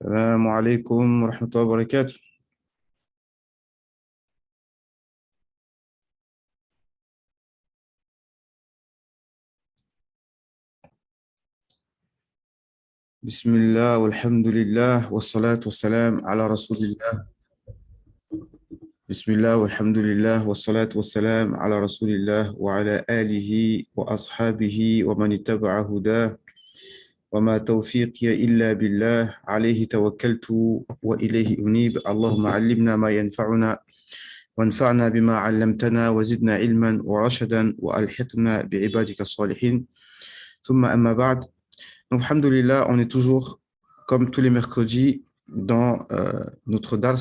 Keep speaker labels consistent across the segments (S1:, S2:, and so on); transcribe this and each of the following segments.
S1: السلام عليكم ورحمة الله وبركاته. بسم الله والحمد لله والصلاة والسلام على رسول الله. بسم الله والحمد لله والصلاة والسلام على رسول الله وعلى آله وأصحابه ومن اتبع هداه وما توفيقي إلا بالله عليه توكلت وإليه أنيب. اللهم علمنا ما ينفعنا وانفعنا بما علمتنا وزدنا علما ورشدا وألحقنا بعبادك الصالحين. ثم أما بعد. Donc, alhamdoulilah, on est toujours, comme tous les mercredis, dans notre dars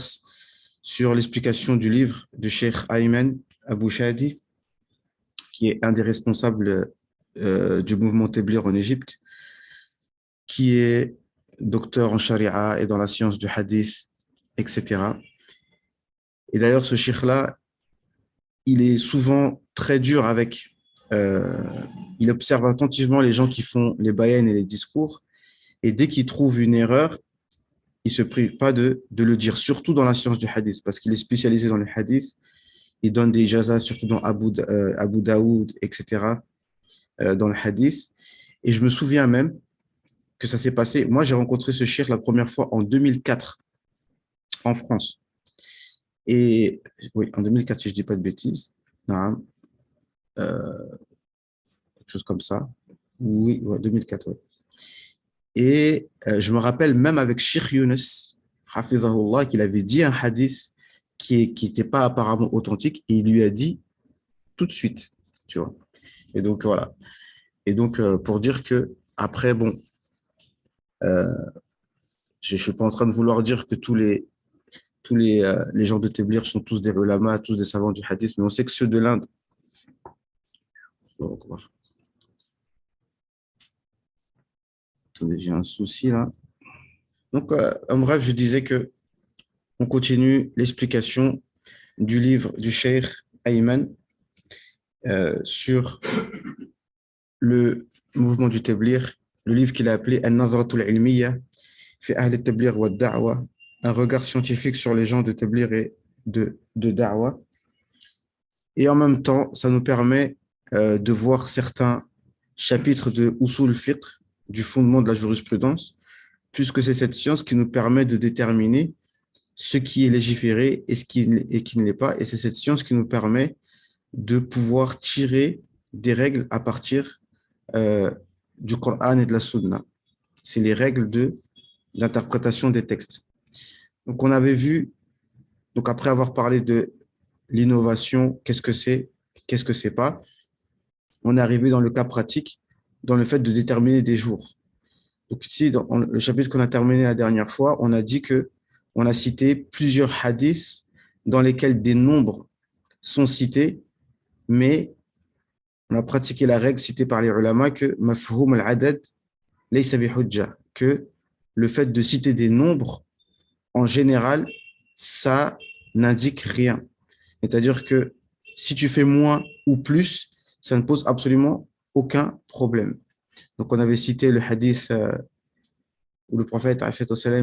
S1: sur l'explication du livre du Cheikh Ayman Abu Shadi, qui est un des responsables du mouvement Téblir en Égypte, qui est docteur en charia et dans la science du hadith, etc. Et d'ailleurs, ce cheikh-là, il est souvent très dur avec... il observe attentivement les gens qui font les bayans et les discours, et dès qu'il trouve une erreur, il ne se prive pas de le dire, surtout dans la science du hadith, parce qu'il est spécialisé dans le hadith. Il donne des ijazas, surtout dans Abu Daoud, etc., dans le hadith. Et je me souviens même que ça s'est passé. Moi, j'ai rencontré ce cheikh la première fois en 2004, en France. Et oui, en 2004, si je ne dis pas de bêtises. Non, quelque chose comme ça. Oui, ouais, 2004, ouais. Et je me rappelle même avec Sheikh Younes, Hafizahullah, qu'il avait dit un hadith qui n'était pas apparemment authentique, et il lui a dit tout de suite, tu vois. Et donc, voilà. Et donc, pour dire que, après, bon, je ne suis pas en train de vouloir dire que les gens de Téblir sont tous des ulama, tous des savants du hadith, mais on sait que ceux de l'Inde, attendez, j'ai un souci là. Donc, en bref, je disais que on continue l'explication du livre du Cheikh Ayman sur le mouvement du Tabligh, le livre qu'il a appelé An-Nazratul Ilmiya fi Ahl al-Tabligh wa Da'wa, un regard scientifique sur les gens de Tabligh et de Da'wa. Et en même temps, ça nous permet de voir certains chapitres de Usul Fiqh, du fondement de la jurisprudence, puisque c'est cette science qui nous permet de déterminer ce qui est légiféré et ce qui ne l'est pas. Et c'est cette science qui nous permet de pouvoir tirer des règles à partir du Coran et de la Sunna. C'est les règles de l'interprétation des textes. Donc, on avait vu, donc après avoir parlé de l'innovation, qu'est-ce que c'est pas, on est arrivé dans le cas pratique, dans le fait de déterminer des jours. Donc ici, dans le chapitre qu'on a terminé la dernière fois, on a dit que on a cité plusieurs hadiths dans lesquels des nombres sont cités, mais on a pratiqué la règle citée par les ulama que mafhum al-adad laysa bi hujja, que le fait de citer des nombres, en général, ça n'indique rien. C'est-à-dire que si tu fais moins ou plus, ça ne pose absolument aucun problème. Donc, on avait cité le hadith où le prophète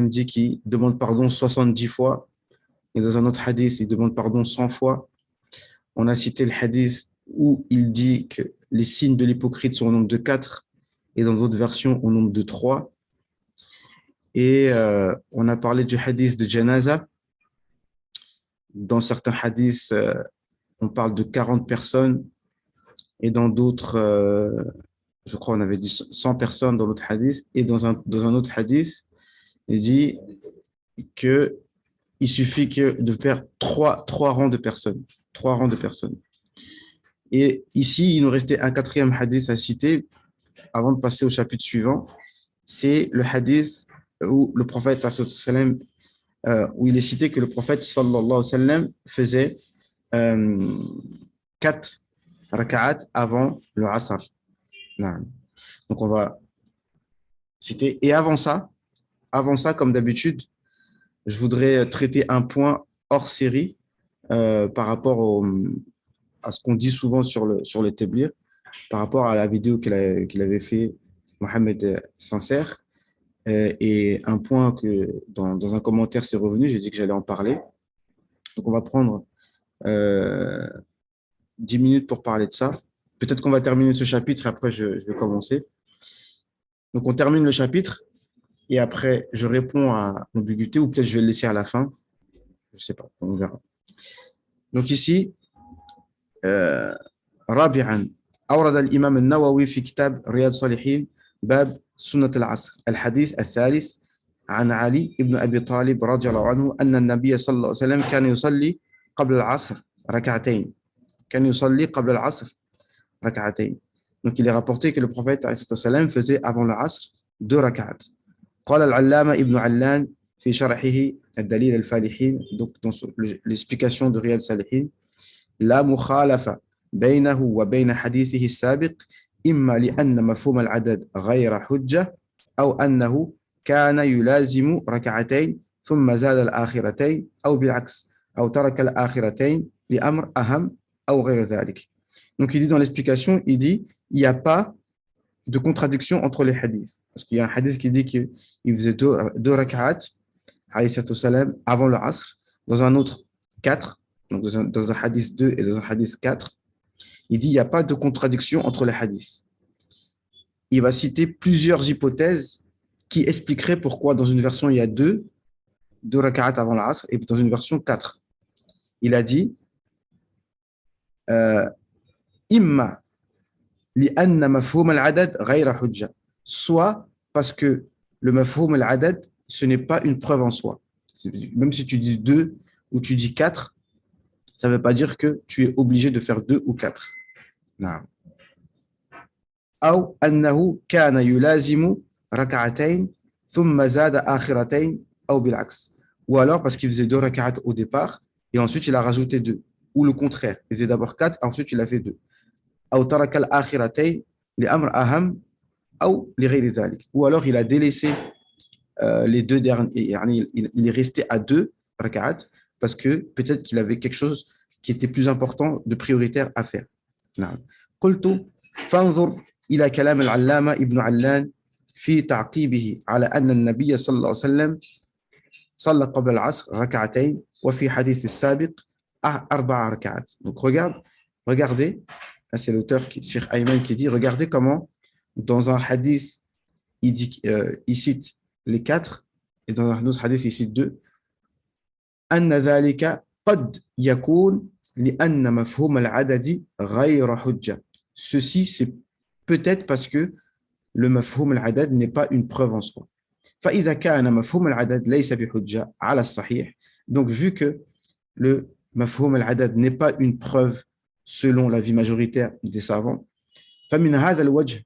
S1: dit qu'il demande pardon 70 fois, et dans un autre hadith, il demande pardon 100 fois. On a cité le hadith où il dit que les signes de l'hypocrite sont au nombre de 4, et dans d'autres versions au nombre de 3. Et on a parlé du hadith de Janaza. Dans certains hadiths, on parle de 40 personnes, et dans d'autres, je crois on avait dit 100 personnes dans l'autre hadith, et dans un autre hadith, il dit qu'il suffit de faire trois rangs de personnes. 3 rangs de personnes. Et ici, il nous restait un quatrième hadith à citer avant de passer au chapitre suivant. C'est le hadith où le prophète, où il est cité que le prophète sallallahu alayhi wa sallam faisait 4 raka'at avant le asr. Donc on va citer. Et avant ça, comme d'habitude, je voudrais traiter un point hors série par rapport à ce qu'on dit souvent sur le Téblir, par rapport à la vidéo qu'il avait fait Mohamed Sincère. et un point que dans un commentaire c'est revenu, j'ai dit que j'allais en parler. Donc on va prendre 10 minutes pour parler de ça. Peut-être qu'on va terminer ce chapitre, après je vais commencer. Donc on termine le chapitre et après je réponds à l'ambiguïté ou peut-être je vais le laisser à la fin. Je ne sais pas, on verra. Donc ici, رابعا أورد الإمام النووي في كتاب رياض الصالحين باب سنة العصر الحديث الثالث عن علي بن أبي طالب رضي الله عنه أن النبي صلى الله عليه وسلم كان يصلي قبل العصر ركعتين كان يصلي قبل العصر ركعتين. Donc il est rapporté que le prophète faisait avant le asr 2 rak'at. قال العلامة ابن علان في شرحه الدليل الفالحين, donc dans l'explication de Riyad Salihin, لا مخالفة بينه وبين حديثه السابق إما لأن مفهوم العدد غير حجة أو أنه كان يلازم ركعتين ثم زاد الآخرتين أو بالعكس أو ترك الآخرتين لأمر أهم أو غير ذلك. Donc il dit dans l'explication, il dit il n'y a pas de contradiction entre les hadiths. Parce qu'il y a un hadith qui dit qu'il faisait deux rak'at avant le asr, dans un autre 4, donc dans un hadith 2 et dans un hadith 4. Il dit il n'y a pas de contradiction entre les hadiths. Il va citer plusieurs hypothèses qui expliqueraient pourquoi dans une version il y a deux rak'at avant le asr et dans une version 4. Il a dit imma لأن مفهوم العدد غير حجة, soit parce que le mafhoum al-adad ce n'est pas une preuve en soi. Même si tu dis 2 ou tu dis 4, ça ne veut pas dire que tu es obligé de faire 2 ou 4. نعم. أو أنه كان يلازم ركعتين ثم زاد آخرتين أو بالعكس, ou alors parce qu'il faisait 2 rak'at au départ et ensuite il a rajouté 2, ou le contraire, il faisait d'abord 4 et ensuite il a fait 2. أو ترك الآخرتين لأمر أهم أو لغير ذلك, ou alors il a délaissé les deux derniers, il est resté à 2 rak'at parce que peut-être qu'il avait quelque chose qui était plus important, de prioritaire à faire. نعم. قلت فانظر إلى كلام العلامة ابن علان في تعقيبه على أن النبي صلى الله عليه وسلم صلى قبل العصر ركعتين وفي حديث السابق 4 ركعات. Donc regardez, c'est l'auteur, Cheikh Ayman, qui dit regardez comment dans un hadith il cite les 4 et dans un autre hadith il cite 2. أن ذلك قد يكون لأن مفهوم العدد غير حجة. Ceci, c'est peut-être parce que le mafhoum al-adad n'est pas une preuve en soi. فإذا كان مفهوم العدد ليس بحجة على الصحيح, donc vu que le mafhoum al-adad n'est pas une preuve selon l'avis majoritaire des savants, فمن هذا الوجه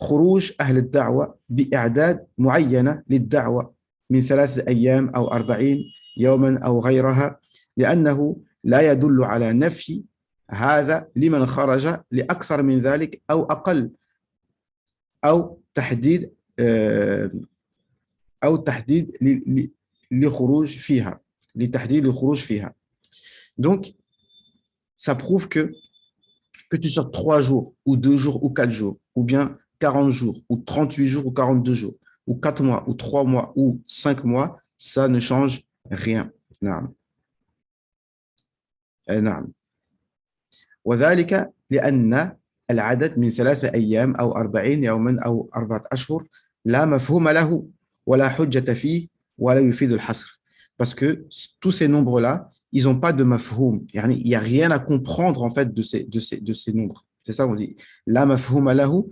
S1: خروج أهل الدعوة بإعداد معينة للدعوة من 3 أيام أو 40 يوما أو غيرها, لأنه لا يدل على نفي هذا لمن خرج لأكثر من ذلك أو أقل, أو تحديد لخروج فيها, لتحديد الخروج فيها. Donc, ça prouve que tu sortes 3 jours, ou 2 jours, ou 4 jours, ou bien 40 jours, ou 38 jours, ou 42 jours, ou 4 mois, ou 3 mois, ou 5 mois, ça ne change rien. نعم. نعم. وذلك لأن العدد من 3 أيام أو 40 يوما أو 4 أشهر لا مفهوم له ولا حجة فيه ولا يفيد الحصر. Parce que tous ces nombres-là, ils n'ont pas de mafhoum. Il n'y a rien à comprendre en fait de ces nombres. C'est ça qu'on dit. La mafhoum lahu,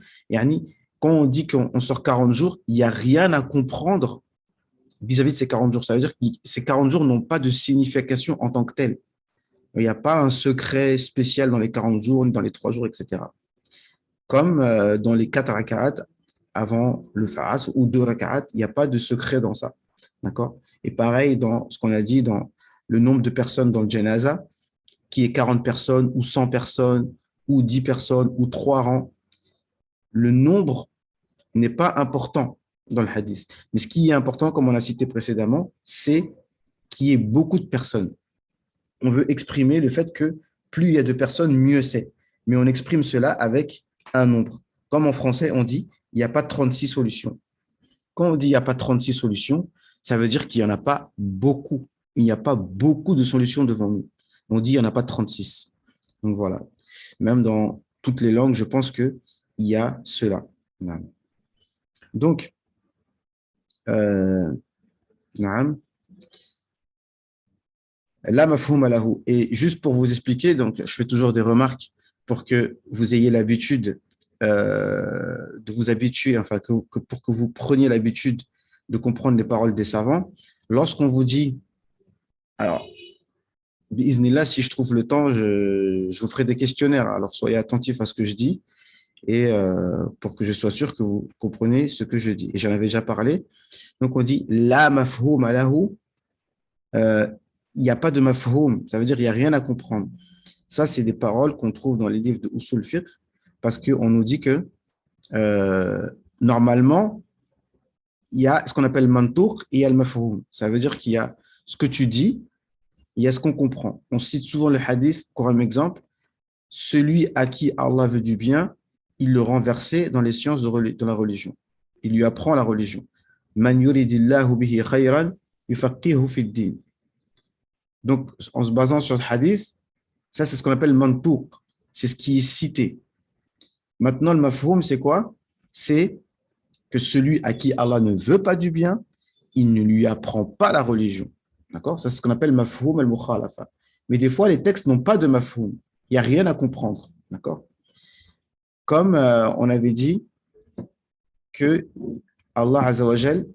S1: quand on dit qu'on sort 40 jours, il n'y a rien à comprendre vis-à-vis de ces 40 jours. Ça veut dire que ces 40 jours n'ont pas de signification en tant que telle. Il n'y a pas un secret spécial dans les 40 jours, dans les 3 jours, etc. Comme dans les 4 rak'at avant le fa'as ou 2 rak'at, il n'y a pas de secret dans ça. D'accord? Et pareil dans ce qu'on a dit dans le nombre de personnes dans le janaza, qui est 40 personnes ou 100 personnes ou 10 personnes ou 3 rangs. Le nombre n'est pas important dans le hadith. Mais ce qui est important, comme on a cité précédemment, c'est qu'il y ait beaucoup de personnes. On veut exprimer le fait que plus il y a de personnes, mieux c'est. Mais on exprime cela avec un nombre. Comme en français, on dit, il n'y a pas 36 solutions. Quand on dit il n'y a pas 36 solutions, ça veut dire qu'il n'y en a pas beaucoup. Il n'y a pas beaucoup de solutions devant nous. On dit il n'y en a pas 36. Donc voilà. Même dans toutes les langues, je pense qu'il y a cela. Donc, euh, naam. La mafhoum lahu. Et juste pour vous expliquer, donc je fais toujours des remarques pour que vous ayez l'habitude de vous habituer, enfin pour que vous preniez l'habitude de comprendre les paroles des savants. Lorsqu'on vous dit, alors, bi'iznillah, si je trouve le temps, je vous ferai des questionnaires. Alors soyez attentifs à ce que je dis et pour que je sois sûr que vous comprenez ce que je dis. Et j'en avais déjà parlé. Donc on dit la mafhoum lahu. euh, Il n'y a pas de mafhoum, ça veut dire qu'il n'y a rien à comprendre. Ça, c'est des paroles qu'on trouve dans les livres de Usul Fiqh parce qu'on nous dit que normalement, il y a ce qu'on appelle mantouk et il y a le mafhoum. Ça veut dire qu'il y a ce que tu dis, il y a ce qu'on comprend. On cite souvent le hadith, pour un exemple, celui à qui Allah veut du bien, il le rend versé dans les sciences de la religion. Il lui apprend la religion. Man yuridillahu bihi khayran yufaqihu fid din. Donc, en se basant sur le hadith, ça, c'est ce qu'on appelle mantouk. C'est ce qui est cité. Maintenant, le mafhoum, c'est quoi? C'est que celui à qui Allah ne veut pas du bien, il ne lui apprend pas la religion. D'accord? Ça, c'est ce qu'on appelle mafhoum al-mukhalafa. Mais des fois, les textes n'ont pas de mafhoum. Il n'y a rien à comprendre. D'accord? Comme on avait dit que Allah Azzawajal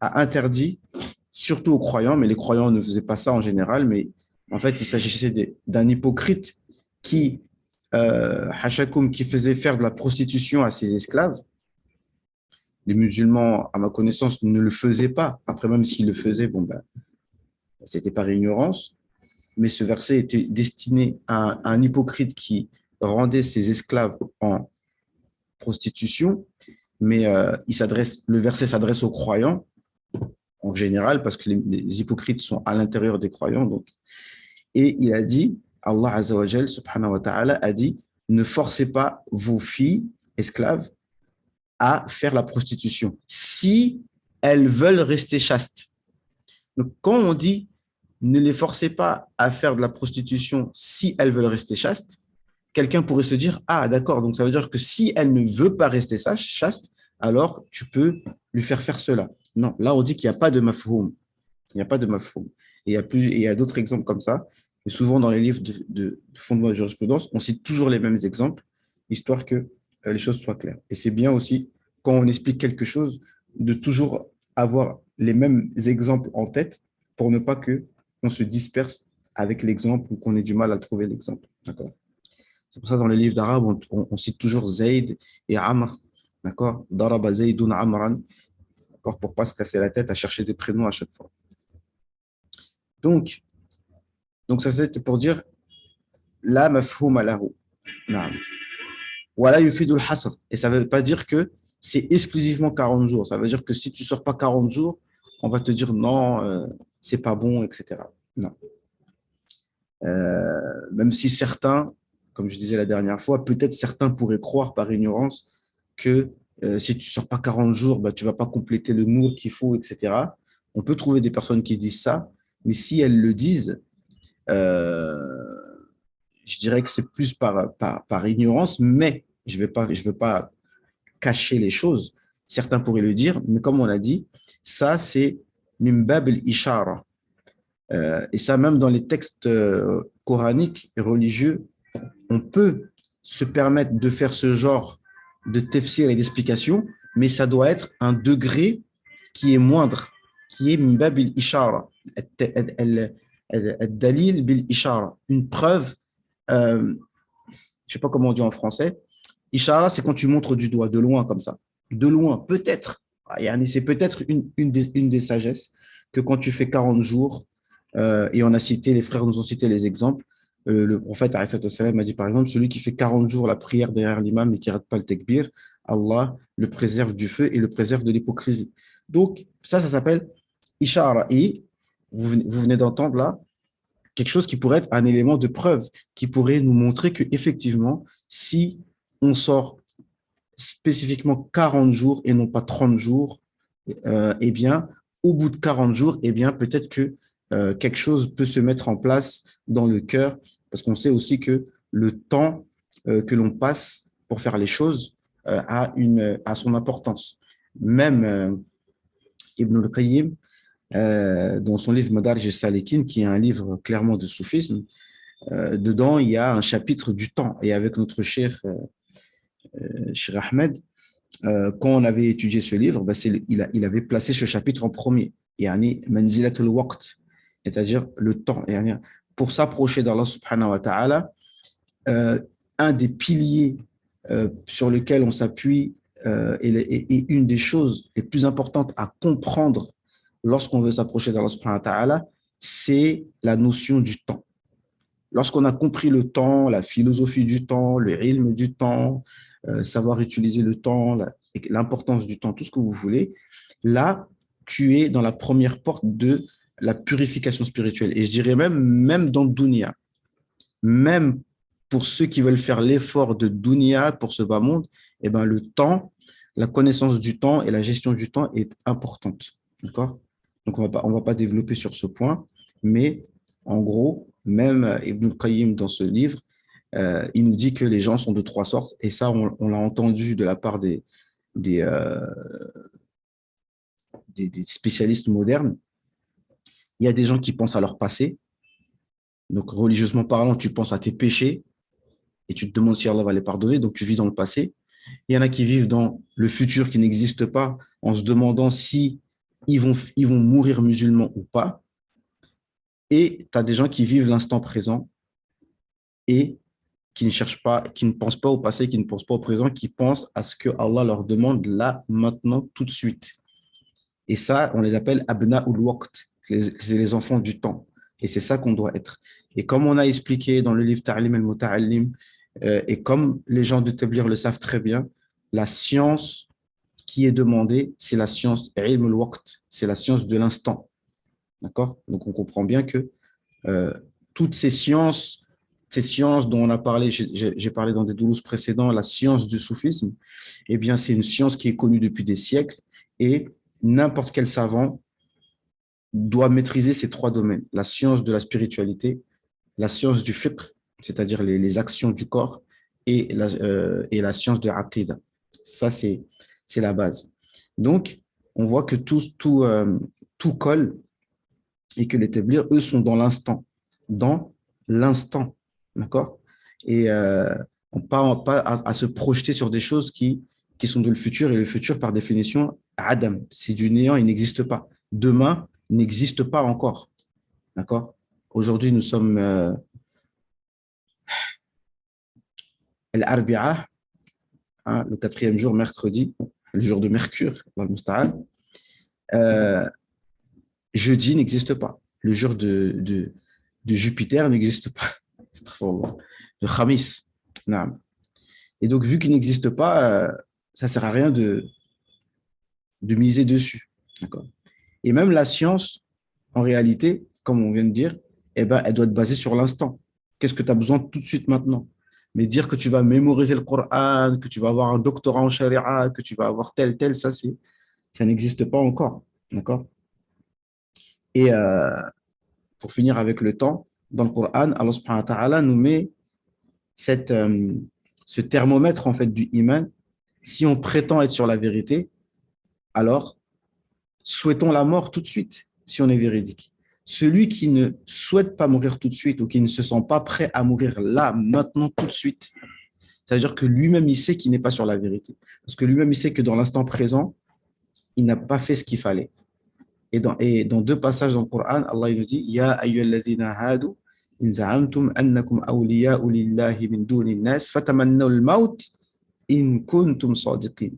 S1: a interdit, surtout aux croyants, mais les croyants ne faisaient pas ça en général, mais en fait, il s'agissait d'un hypocrite qui, Hashakum, qui faisait faire de la prostitution à ses esclaves. Les musulmans, à ma connaissance, ne le faisaient pas. Après, même s'ils le faisaient, bon, ben, c'était par ignorance. Mais ce verset était destiné à un hypocrite qui rendait ses esclaves en prostitution. Mais le verset s'adresse aux croyants en général, parce que les hypocrites sont à l'intérieur des croyants. Donc. Et il a dit, Allah Azzawajal, subhanahu wa ta'ala, a dit, ne forcez pas vos filles esclaves à faire la prostitution si elles veulent rester chastes. Donc, quand on dit ne les forcez pas à faire de la prostitution si elles veulent rester chastes, quelqu'un pourrait se dire ah, d'accord, donc ça veut dire que si elle ne veut pas rester chaste, alors tu peux lui faire cela. Non, là, on dit qu'il n'y a pas de mafhoum. Il n'y a pas de mafhoum. Et il y a d'autres exemples comme ça. Et souvent, dans les livres de fondement de jurisprudence, on cite toujours les mêmes exemples, histoire que les choses soient claires. Et c'est bien aussi, quand on explique quelque chose, de toujours avoir les mêmes exemples en tête pour ne pas qu'on se disperse avec l'exemple ou qu'on ait du mal à trouver l'exemple. D'accord? C'est pour ça, dans les livres d'arabe, on cite toujours Zayd et Amr. D'accord? Daraba Zaydun Amran. D'accord? Pour ne pas se casser la tête à chercher des prénoms à chaque fois. Donc ça, c'était pour dire la mafhoum lahu. Wala yufidul hasr. Et ça ne veut pas dire que c'est exclusivement 40 jours. Ça veut dire que si tu ne sors pas 40 jours, on va te dire non, c'est pas bon, etc. Non. Même si certains, comme je disais la dernière fois, peut-être certains pourraient croire par ignorance que si tu ne sors pas 40 jours, bah, tu ne vas pas compléter le mour qu'il faut, etc. On peut trouver des personnes qui disent ça, mais si elles le disent, je dirais que c'est plus par ignorance, mais je ne veux pas cacher les choses. Certains pourraient le dire, mais comme on l'a dit, ça c'est mimbab al-ishara. Et ça, même dans les textes coraniques et religieux, on peut se permettre de faire ce genre de tafsir et d'explication, mais ça doit être un degré qui est moindre, qui est mimbab al-ishara. Dalil bil ishara, une preuve, je ne sais pas comment on dit en français. Ishara, c'est quand tu montres du doigt, de loin comme ça. De loin, peut-être. C'est peut-être une des sagesses que quand tu fais 40 jours, et on a cité, les frères nous ont cité les exemples, le prophète a dit par exemple, celui qui fait 40 jours la prière derrière l'imam et qui ne rate pas le tekbir, Allah le préserve du feu et le préserve de l'hypocrisie. Donc, ça s'appelle Ishara. Et vous venez d'entendre là quelque chose qui pourrait être un élément de preuve, qui pourrait nous montrer qu'effectivement, si on sort spécifiquement 40 jours et non pas 30 jours, eh bien, au bout de 40 jours, eh bien, peut-être que quelque chose peut se mettre en place dans le cœur, parce qu'on sait aussi que le temps que l'on passe pour faire les choses a son importance. Même Ibn al-Qayyim, dans son livre Madarij al-Salikin, qui est un livre clairement de soufisme, dedans, il y a un chapitre du temps. Et avec notre cher Ahmed, quand on avait étudié ce livre, bah, il avait placé ce chapitre en premier. Yani, manzilatul waqt, c'est-à-dire le temps. Yani, pour s'approcher d'Allah subhanahu wa ta'ala, un des piliers sur lesquels on s'appuie et une des choses les plus importantes à comprendre lorsqu'on veut s'approcher d'Allah subhanahu wa ta'ala, c'est la notion du temps. Lorsqu'on a compris le temps, la philosophie du temps, le ilm du temps, savoir utiliser le temps, l'importance du temps, tout ce que vous voulez, là, tu es dans la première porte de la purification spirituelle. Et je dirais même dans le dunya, même pour ceux qui veulent faire l'effort de dunya pour ce bas monde, eh ben, le temps, la connaissance du temps et la gestion du temps est importante. D'accord? Donc, on va pas développer sur ce point, mais en gros, même Ibn Qayyim dans ce livre, il nous dit que les gens sont de trois sortes, et ça, on l'a entendu de la part des, euh, des spécialistes modernes. Il y a des gens qui pensent à leur passé, donc religieusement parlant, tu penses à tes péchés, et tu te demandes si Allah va les pardonner, donc tu vis dans le passé. Il y en a qui vivent dans le futur qui n'existe pas, en se demandant si ils vont mourir musulmans ou pas. Et tu as des gens qui vivent l'instant présent et qui ne cherchent pas, qui ne pensent pas au passé, qui ne pensent pas au présent, qui pensent à ce que Allah leur demande là, maintenant, tout de suite. Et ça, on les appelle abna ul waqt, c'est les enfants du temps. Et c'est ça qu'on doit être. Et comme on a expliqué dans le livre Ta'lim al-Muta'allim, et comme les gens de Tablir le savent très bien, la science qui est demandée, c'est la science ilm al-waqt, c'est la science de l'instant. D'accord? Donc on comprend bien que euh, toutes ces sciences dont on a parlé, j'ai parlé dans des doulours précédents, la science du soufisme, eh bien, c'est une science qui est connue depuis des siècles et n'importe quel savant doit maîtriser ces trois domaines, la science de la spiritualité, la science du fiqh, c'est-à-dire les actions du corps, et la science de l'aqidah. Ça, c'est la base. Donc, on voit que tout colle et que les tablirs, eux, sont dans l'instant, d'accord? Et on pas à se projeter sur des choses qui sont de le futur, et le futur, par définition, Adam, c'est du néant, il n'existe pas. Demain n'existe pas encore, d'accord? Aujourd'hui, nous sommes l'Arbi'a, hein, le quatrième jour, mercredi, le jour de Mercure, jeudi n'existe pas. Le jour de Jupiter n'existe pas. Le Khamis. Non. Et donc, vu qu'il n'existe pas, ça ne sert à rien de miser dessus. D'accord. Et même la science, en réalité, comme on vient de dire, eh ben, elle doit être basée sur l'instant. Qu'est-ce que tu as besoin tout de suite maintenant? Mais dire que tu vas mémoriser le Coran, que tu vas avoir un doctorat en charia, que tu vas avoir tel, ça n'existe pas encore. D'accord? Et pour finir avec le temps, dans le Coran, Allah subhanahu wa ta'ala nous met cette, ce thermomètre en fait du iman. Si on prétend être sur la vérité, alors souhaitons la mort tout de suite, si on est véridique. Celui qui ne souhaite pas mourir tout de suite ou qui ne se sent pas prêt à mourir là, maintenant, tout de suite, ça veut dire que lui-même, il sait qu'il n'est pas sur la vérité. Parce que lui-même, il sait que dans l'instant présent, il n'a pas fait ce qu'il fallait. Et dans deux passages dans le Coran, Allah il nous dit Ya ayyuhallazina hadu in za'amtum annakum awliya'u lillahi min duni nas fatamannaw al-maut in kuntum sadiqin.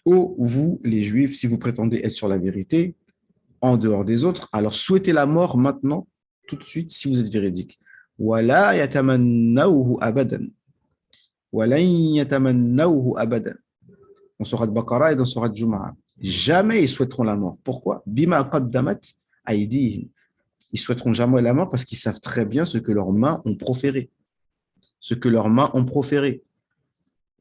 S1: Ô vous, les Juifs, si vous prétendez être sur la vérité, en dehors des autres, alors souhaitez la mort maintenant, tout de suite, si vous êtes véridique. Wala yatamannawhu abadan. Wala yatamannawhu abadan. Dans Surat Baqarah et dans Surat Jumu'ah. Jamais ils souhaiteront la mort. Pourquoi? Bima qaddamat aydihim. Ils souhaiteront jamais la mort parce qu'ils savent très bien ce que leurs mains ont proféré. Ce que leurs mains ont proféré.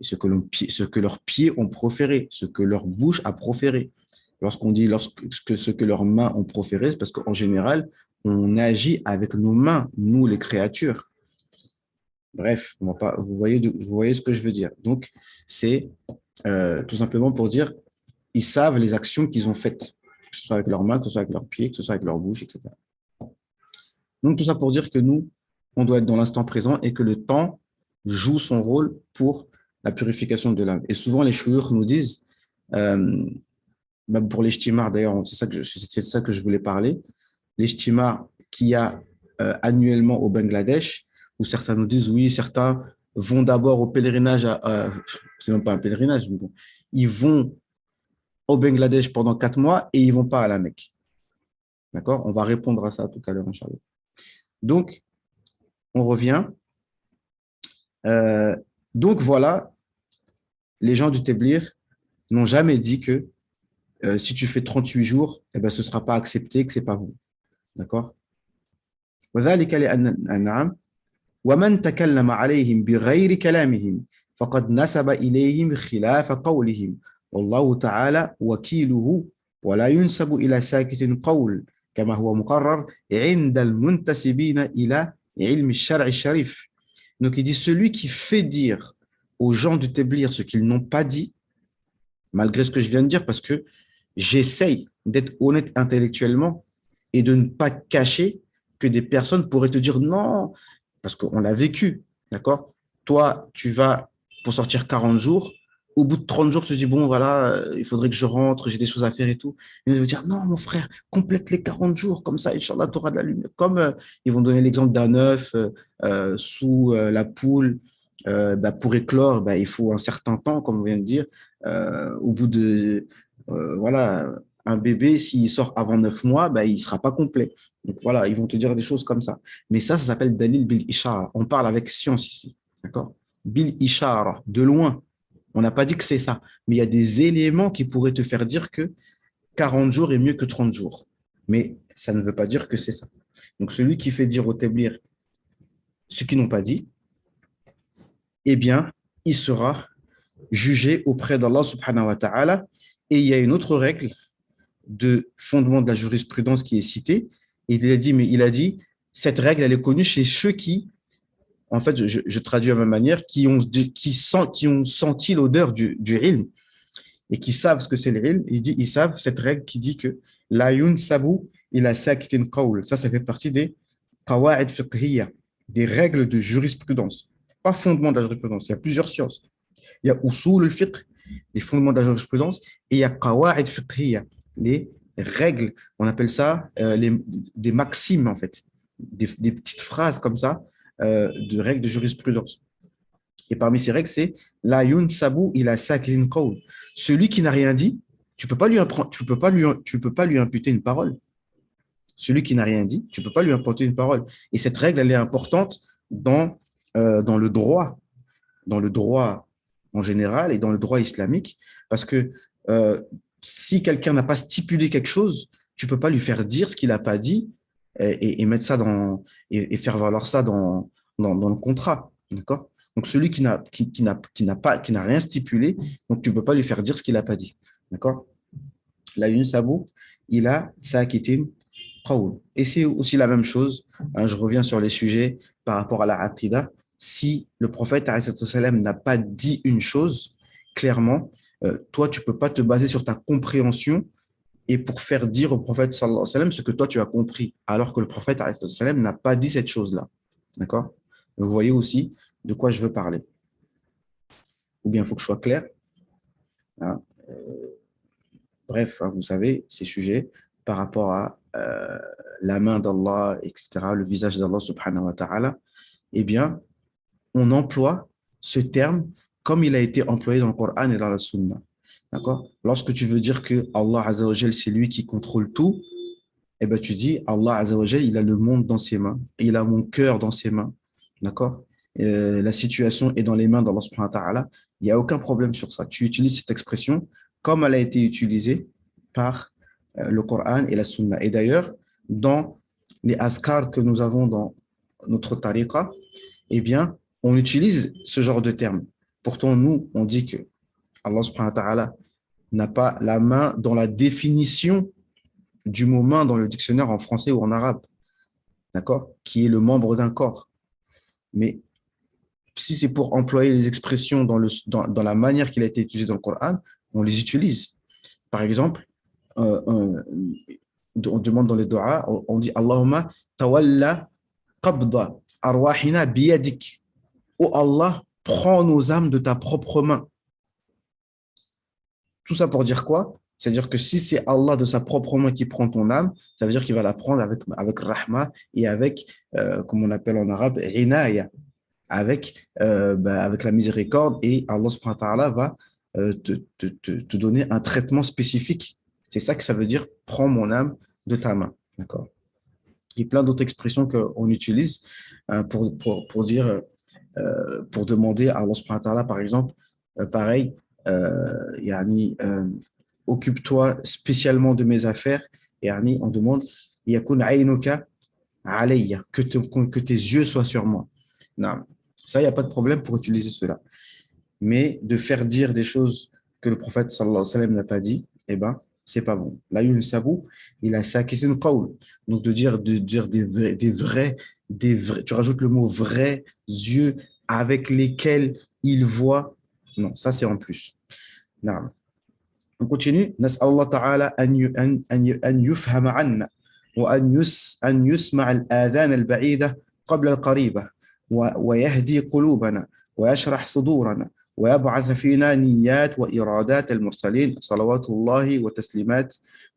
S1: et ce que leurs pieds ont proféré, ce que leur bouche a proféré. Lorsqu'on dit ce que leurs mains ont proféré, c'est parce qu'en général, on agit avec nos mains, nous les créatures. Bref, on va pas, vous voyez ce que je veux dire. Donc, c'est tout simplement pour dire, ils savent les actions qu'ils ont faites, que ce soit avec leurs mains, que ce soit avec leurs pieds, que ce soit avec leur bouche, etc. Donc, tout ça pour dire que nous, on doit être dans l'instant présent et que le temps joue son rôle pour la purification de l'âme. Et souvent, les chouïrs nous disent, euh, pour les shtimars d'ailleurs, c'est ça que je voulais parler, les shtimars qu'il y a annuellement au Bangladesh, où certains nous disent, oui, certains vont d'abord au pèlerinage, c'est même pas un pèlerinage, mais bon, ils vont au Bangladesh pendant 4 mois et ils vont pas à la Mecque. D'accord? On va répondre à ça tout à l'heure, Inch'Allah. Donc, on revient. Euh, donc, voilà, les gens du Téblir n'ont jamais dit que si tu fais 38 jours, eh ben, ce ne sera pas accepté, que ce n'est pas bon. D'accord? وذلك لأن ومن تكلم عليهم بغير كلامهم فقد نسب إليهم خلاف قولهم والله تعالى وكيله ولا ينسب إلى ساكت قول كما هو مقرر عند المنتسبين إلى علم الشرع الشريف. Donc il dit celui qui fait dire aux gens du Téblir ce qu'ils n'ont pas dit, malgré ce que je viens de dire, parce que j'essaye d'être honnête intellectuellement et de ne pas cacher que des personnes pourraient te dire non, parce qu'on l'a vécu, d'accord? Toi, tu vas pour sortir 40 jours, au bout de 30 jours, tu te dis, bon, voilà, il faudrait que je rentre, j'ai des choses à faire et tout. Et je veux dire, non, mon frère, complète les 40 jours, comme ça, Inch'Allah, tu auras de la lumière. Comme ils vont donner l'exemple d'un œuf sous la poule, pour éclore, il faut un certain temps, comme on vient de dire. Au bout de, voilà, un bébé, s'il sort avant 9 mois, il ne sera pas complet. Donc voilà, ils vont te dire des choses comme ça. Mais ça s'appelle Dalil Bil Ishara. On parle avec science ici. D'accord? Bil Ishara, de loin. On n'a pas dit que c'est ça. Mais il y a des éléments qui pourraient te faire dire que 40 jours est mieux que 30 jours. Mais ça ne veut pas dire que c'est ça. Donc celui qui fait dire au Téblir ce qu'ils n'ont pas dit, eh bien, il sera jugé auprès d'Allah subhanahu wa ta'ala. Et il y a une autre règle de fondement de la jurisprudence qui est citée. Et il a dit, cette règle, elle est connue chez ceux qui, en fait, je traduis à ma manière, qui ont senti l'odeur du ilm et qui savent ce que c'est le ilm. Ils savent cette règle qui dit que la yun sabu ila sakitin qawl. Ça fait partie des qawa'id fiqhiyya, des règles de jurisprudence. Pas fondement de la jurisprudence, il y a plusieurs sciences. Il y a usul al-fiqh, les fondements de la jurisprudence, et il y a qawa'id fiqhiyya, les règles, on appelle ça des maximes en fait, des petites phrases comme ça, de règles de jurisprudence. Et parmi ces règles, c'est la yun sabu ila sakin qawl. Celui qui n'a rien dit, tu peux pas lui imputer une parole. Celui qui n'a rien dit, tu peux pas lui imputer une parole. Et cette règle, elle est importante dans le droit, en général et dans le droit islamique, parce que si quelqu'un n'a pas stipulé quelque chose, tu peux pas lui faire dire ce qu'il n'a pas dit et mettre ça et faire valoir ça dans le contrat, d'accord? Donc celui qui n'a rien stipulé, donc tu peux pas lui faire dire ce qu'il n'a pas dit, d'accord? La Yunus Abou, il a Sakitin Qawl. Et c'est aussi la même chose, hein, je reviens sur les sujets par rapport à la Aqidah. Si le prophète sallam n'a pas dit une chose, clairement, toi, tu ne peux pas te baser sur ta compréhension et pour faire dire au prophète sallallahu alayhi wa sallam ce que toi, tu as compris, alors que le prophète sallam n'a pas dit cette chose-là. D'accord? Vous voyez aussi de quoi je veux parler. Ou bien il faut que je sois clair. Hein. Bref, hein, vous savez, ces sujets par rapport à la main d'Allah, etc., le visage d'Allah subhanahu wa ta'ala, eh bien, on emploie ce terme comme il a été employé dans le Coran et dans la Sunna. D'accord? Lorsque tu veux dire que Allah Azza wa Jal, c'est lui qui contrôle tout, eh ben, tu dis Allah Azza wa Jal, il a le monde dans ses mains, il a mon cœur dans ses mains. D'accord? La situation est dans les mains d'Allah subhanahu wa ta'ala. Il n'y a aucun problème sur ça. Tu utilises cette expression comme elle a été utilisée par le Coran et la Sunna. Et d'ailleurs, dans les azkars que nous avons dans notre tariqa, eh bien, on utilise ce genre de terme. Pourtant, nous, on dit que Allah subhanahu wa ta'ala n'a pas la main dans la définition du mot main dans le dictionnaire en français ou en arabe, d'accord? Qui est le membre d'un corps. Mais si c'est pour employer les expressions dans la manière qu'il a été utilisé dans le Coran, on les utilise. Par exemple, on demande dans les doigts, on dit Allahumma tawalla qabda arwahina biyadik. Oh Allah, prends nos âmes de ta propre main. Tout ça pour dire quoi? C'est-à-dire que si c'est Allah de sa propre main qui prend ton âme, ça veut dire qu'il va la prendre avec rahma et avec, comme on appelle en arabe, inaya, avec la miséricorde, et Allah subhanahu wa ta'ala va te donner un traitement spécifique. C'est ça que ça veut dire, prends mon âme de ta main. D'accord? Il y a plein d'autres expressions qu'on utilise pour dire, pour demander à Allah subhanahu wa ta'ala, par exemple, pareil, yani, occupe-toi spécialement de mes affaires. Yani, on demande yakun aynuka alayya, que tes yeux soient sur moi. Non, ça, il n'y a pas de problème pour utiliser cela. Mais de faire dire des choses que le prophète sallallahu alayhi wa sallam n'a pas dit, eh ben, c'est pas bon. Là, sabou, il a sakitun qawl. Donc, de dire des vrais, tu rajoutes le mot vrais yeux avec lesquels il voit. Non, ça, c'est en plus. Non. On continue. نسأل الله تعالى أن يفهم عنا أن يسمع الآذان البعيدة قبل القريبة ويهدي قلوبنا ويشرح صدورنا ويبعث فينا نيات وإرادات المرسلين صلوات الله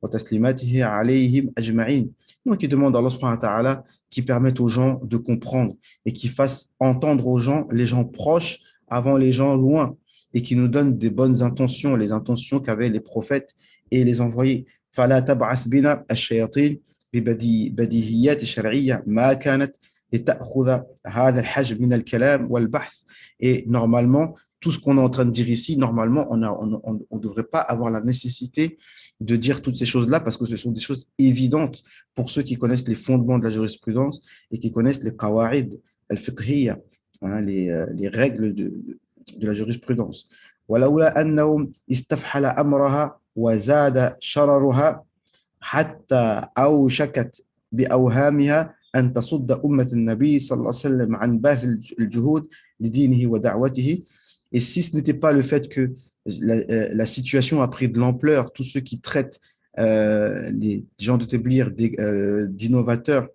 S1: وتسليماته عليهم أجمعين. Donc, il demande à Allah subhanahu wa ta'ala qui permette aux gens de comprendre et qui fasse entendre aux gens, les gens proches avant les gens loin, et qui nous donne des bonnes intentions, les intentions qu'avaient les prophètes et les envoyés. فلا تبعث بنا الشياطين ببديهيات شرعية ما كانت لتأخذ هذا الحجم من الكلام والبحث. Et normalement, tout ce qu'on est en train de dire ici, normalement, on ne devrait pas avoir la nécessité de dire toutes ces choses-là parce que ce sont des choses évidentes pour ceux qui connaissent les fondements de la jurisprudence et qui connaissent les qawa'id al-fiqhiyya, hein, les règles de la jurisprudence. ولولا أنه استفحل أمرها وزاد شررها حتى أوشكت بأوهامها أن تصد أمة النبي صلى الله عليه وسلم عن باذل الجهود لدينه ودعوته. Et si ce n'était pas le fait que la situation a pris de l'ampleur, tous ceux qui traitent les gens de Téblir d'innovateurs,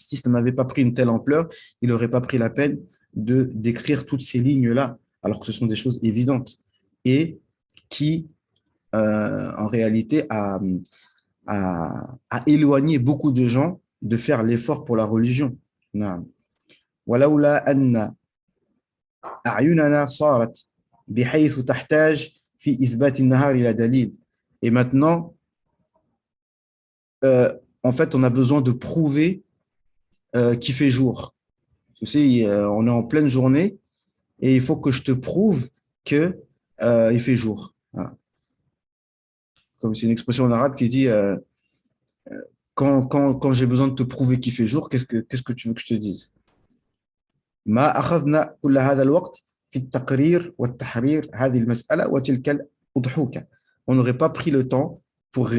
S1: si ça n'avait pas pris une telle ampleur, il n'aurait pas pris la peine de d'écrire toutes ces lignes-là, alors que ce sont des choses évidentes et qui, en réalité, a éloigné beaucoup de gens de faire l'effort pour la religion. ولولا أن أعيننا صارت بحيث تحتاج في إثبات النهار إلى دليل. Et maintenant, en fait, on a besoin de prouver qu'il fait jour. Tu sais, on est en pleine journée et il faut que je te prouve que il fait jour. Voilà. Comme c'est une expression en arabe qui dit quand j'ai besoin de te prouver qu'il fait jour, qu'est-ce que tu veux que je te dise? ما أخذنا كل هذا الوقت في التقرير والتحرير هذه المسألة وتلك الأضحوكة. On n'aurait pas pris le temps pour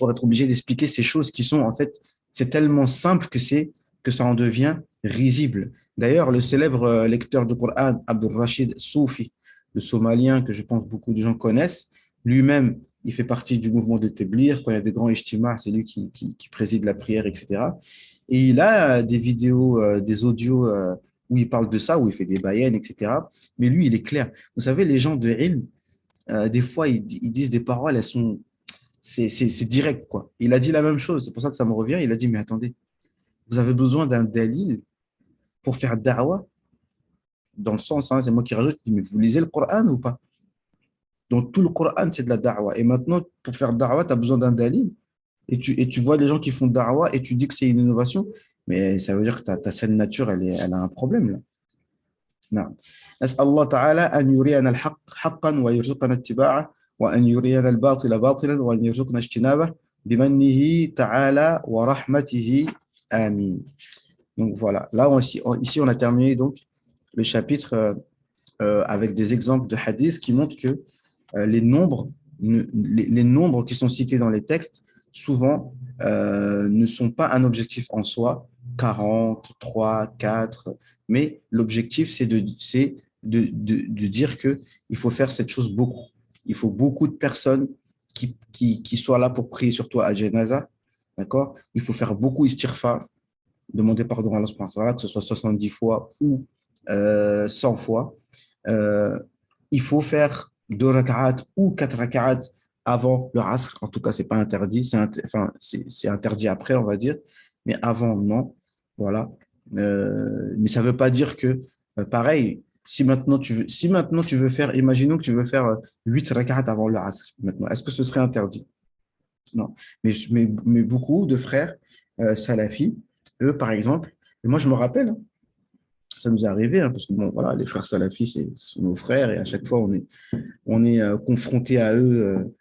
S1: être obligé d'expliquer ces choses qui sont en fait, c'est tellement simple que ça en devient risible. D'ailleurs, le célèbre lecteur du Coran, Abdul Rashid Soufi, le Somalien que je pense beaucoup de gens connaissent, lui-même, il fait partie du mouvement de Téblir. Quand il y a des grands ijtimas, c'est lui qui préside la prière, etc. Et il a des vidéos, des audios où il parle de ça, où il fait des bayans, etc. Mais lui, il est clair. Vous savez, les gens de ilm, des fois, ils disent des paroles, elles sont, c'est direct, quoi. Il a dit la même chose, c'est pour ça que ça me revient. Il a dit, mais attendez, vous avez besoin d'un dalil pour faire da'wah, dans le sens, hein, c'est moi qui rajoute, mais vous lisez le Coran ou pas? Dans tout le Coran, c'est de la da'wah. Et maintenant, pour faire da'wah, tu as besoin d'un dalil. Et tu vois les gens qui font da'wah et tu dis que c'est une innovation, mais ça veut dire que ta saine nature, elle a un problème, là. نعم. نسأل الله تعالى أن يرينا الحق حقا ويرزقنا اتباعه وأن يرينا الباطل باطلا وأن يرزقنا اجتنابه بمنه تعالى ورحمته آمين. Donc voilà, là ici on a terminé donc le chapitre avec des exemples de hadiths qui montrent que les nombres, les nombres qui sont cités dans les textes, souvent ne sont pas un objectif en soi, 40, 3, 4, mais l'objectif, c'est de dire qu'il faut faire cette chose beaucoup. Il faut beaucoup de personnes qui soient là pour prier sur toi à Janaza, d'accord? Il faut faire beaucoup istighfar, demander pardon à Allah subhanahu wa ta'ala, que ce soit 70 fois ou 100 fois. Euh, il faut faire 2 rak'at ou 4 rak'at avant le asr. En tout cas, c'est pas interdit. Enfin, c'est interdit après, on va dire. Mais avant, non. Voilà. Mais ça veut pas dire que, pareil, si maintenant tu veux faire, imaginons que tu veux faire 8 rak'at avant le asr, maintenant, est-ce que ce serait interdit? Non. Mais beaucoup de frères salafis, eux, par exemple, et moi, je me rappelle, hein, ça nous est arrivé, hein, parce que bon, voilà, les frères salafis, ce sont nos frères, et à chaque fois, on est confronté à eux,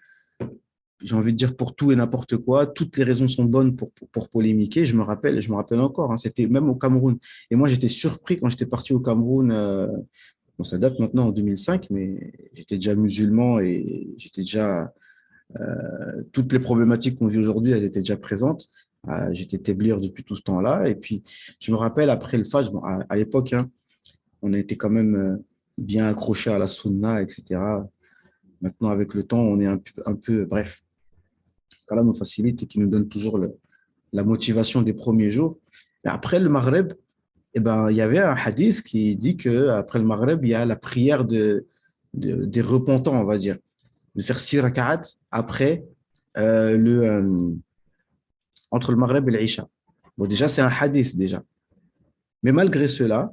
S1: j'ai envie de dire pour tout et n'importe quoi. Toutes les raisons sont bonnes pour polémiquer. Je me rappelle encore, hein, c'était même au Cameroun. Et moi, j'étais surpris quand j'étais parti au Cameroun. Bon, ça date maintenant en 2005, mais j'étais déjà musulman et j'étais déjà. Toutes les problématiques qu'on vit aujourd'hui, elles étaient déjà présentes. J'étais téblier depuis tout ce temps-là. Et puis, je me rappelle, après le Fajr, bon, à l'époque, hein, on était quand même bien accroché à la sunna, etc. Maintenant, avec le temps, on est un peu bref, qu'Allah nous facilite et qui nous donne toujours la motivation des premiers jours. Et après le Maghreb, eh ben, il y avait un hadith qui dit qu'après le Maghreb, il y a la prière des repentants, on va dire, de faire 6 rak'at après, entre le Maghreb et l'Isha. Bon, déjà, c'est un hadith, déjà. Mais malgré cela,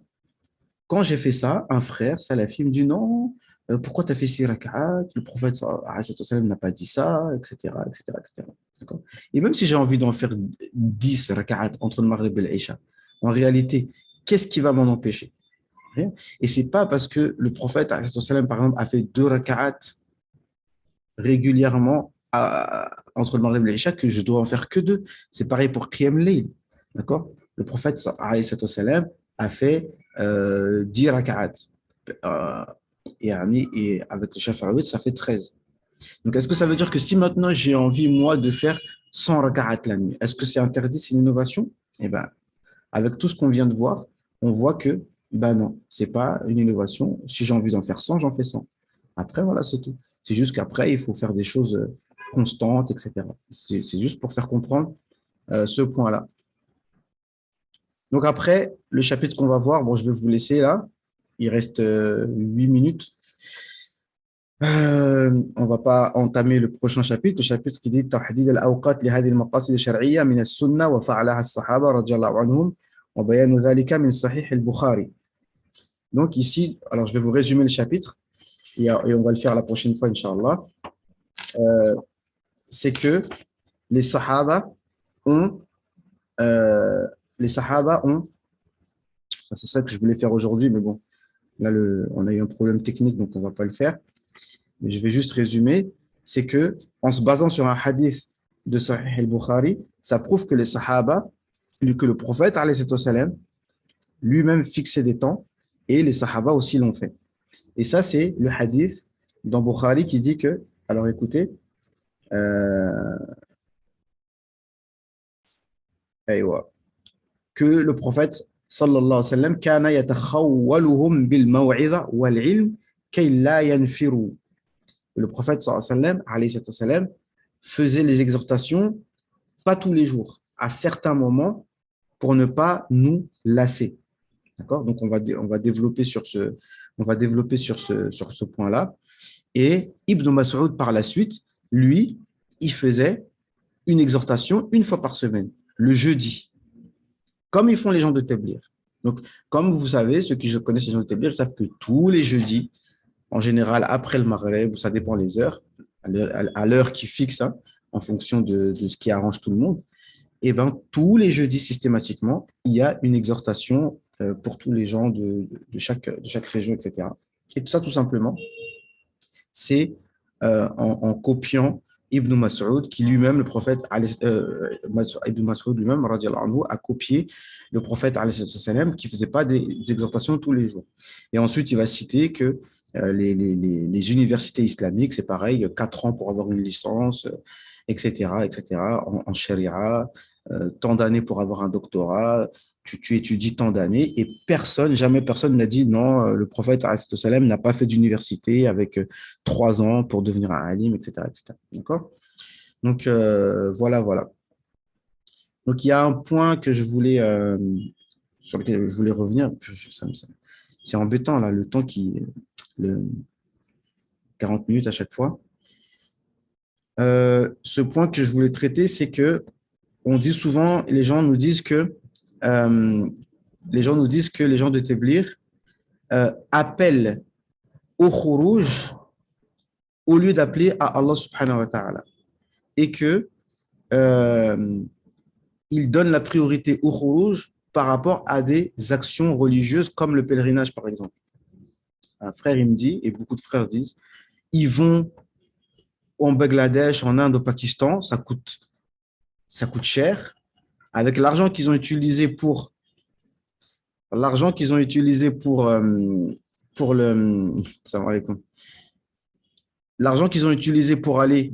S1: quand j'ai fait ça, un frère salafi me dit non, pourquoi tu as fait 6 rak'at? Le prophète sallam n'a pas dit ça, etc., etc., etc. D'accord. Et même si j'ai envie d'en faire 10 rak'at entre le Maghreb et l'Isha, en réalité, qu'est-ce qui va m'en empêcher? Rien. Et c'est pas parce que le prophète sallam, par exemple, a fait 2 rak'at régulièrement entre le Maghreb et l'Isha que je dois en faire que 2. C'est pareil pour Qiyam Layl. D'accord. Le prophète sallam, a fait 10 rak'at. Euh, et avec le Shafarit, ça fait 13. Donc, est-ce que ça veut dire que si maintenant j'ai envie, moi, de faire 100 rak'at la nuit, est-ce que c'est interdit, c'est une innovation? Eh bien, avec tout ce qu'on vient de voir, on voit que, ben non, c'est pas une innovation. Si j'ai envie d'en faire 100, j'en fais 100. Après, voilà, c'est tout. C'est juste qu'après, il faut faire des choses constantes, etc. C'est juste pour faire comprendre ce point-là. Donc après, le chapitre qu'on va voir, bon, je vais vous laisser là. Il reste 8 minutes. On va pas entamer le prochain chapitre, le chapitre qui dit تحديد الأوقات لهذه المقاصد الشرعية من السنة وفعلها الصحابة رضي الله عنهم وبيان ذلك من صحيح البخاري. Donc ici, alors je vais vous résumer le chapitre et on va le faire la prochaine fois, Inch'Allah. C'est que les Sahaba ont, euh, les Sahaba ont, c'est ça que je voulais faire aujourd'hui, mais bon, là on a eu un problème technique, donc on ne va pas le faire. Mais je vais juste résumer, c'est que en se basant sur un hadith de Sahih al-Bukhari, ça prouve que les Sahaba, que le prophète, alayhi salam, lui-même fixait des temps et les Sahaba aussi l'ont fait. Et ça, c'est le hadith dans Bukhari qui dit que, alors écoutez, euh, que le prophète sallallahu alayhi wa sallam kana yatakhawwaluhum bil maw'idha wal ilm kay la yanfiru. Le prophète sallallahu alayhi wa sallam faisait les exhortations pas tous les jours, à certains moments pour ne pas nous lasser. D'accord? Donc on va développer sur ce point-là. Et Ibn Mas'ud par la suite, lui, il faisait une exhortation une fois par semaine, le jeudi, comme ils font les gens de Teblir. Donc, comme vous savez, ceux qui connaissent les gens de Teblir, ils savent que tous les jeudis, en général après le Maghreb, ça dépend les heures, à l'heure qui fixe, hein, en fonction de ce qui arrange tout le monde, et ben tous les jeudis systématiquement, il y a une exhortation pour tous les gens de chaque région, etc. Et tout ça, tout simplement, c'est en copiant Ibn Mas'ud, qui lui-même, le prophète, Ibn Mas'ud lui-même, radiallahu anhu, a copié le prophète, qui ne faisait pas des exhortations tous les jours. Et ensuite, il va citer que les universités islamiques, c'est pareil, 4 ans pour avoir une licence, etc., en sharia, tant d'années pour avoir un doctorat, tu étudies tant d'années, et jamais personne n'a dit non, le prophète n'a pas fait d'université avec 3 ans pour devenir un alim, etc., etc. D'accord? Donc, voilà. Donc, il y a un point sur lequel je voulais revenir. C'est embêtant, là, le temps le 40 minutes à chaque fois. Ce point que je voulais traiter, c'est que on dit souvent, euh, les gens nous disent que les gens de Téblir appellent au khuruj au lieu d'appeler à Allah subhanahu wa ta'ala. Et que euh, ils donnent la priorité au khuruj par rapport à des actions religieuses comme le pèlerinage, par exemple. Un frère, il me dit, et beaucoup de frères disent, ils vont en Bangladesh, en Inde, au Pakistan, ça coûte cher. Avec l'argent qu'ils ont utilisé pour le, salam alaikum. L'argent qu'ils ont utilisé pour aller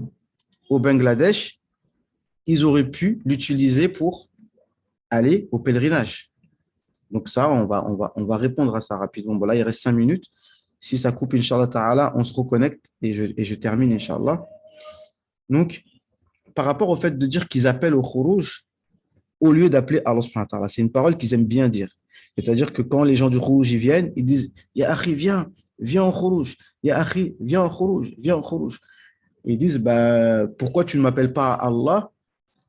S1: au Bangladesh, ils auraient pu l'utiliser pour aller au pèlerinage. Donc ça, on va répondre à ça rapidement. Bon, là, il reste 5 minutes. Si ça coupe, Inch'Allah Ta'ala, on se reconnecte et je termine, Inch'Allah. Donc, par rapport au fait de dire qu'ils appellent au khuruj au lieu d'appeler Allah subhanahu wa ta'ala, c'est une parole qu'ils aiment bien dire. C'est-à-dire que quand les gens du khuruj y viennent, ils disent Ya akhi, viens au khuruj. Ya akhi, viens au khuruj, viens au khuruj. Et ils disent bah, pourquoi tu ne m'appelles pas à Allah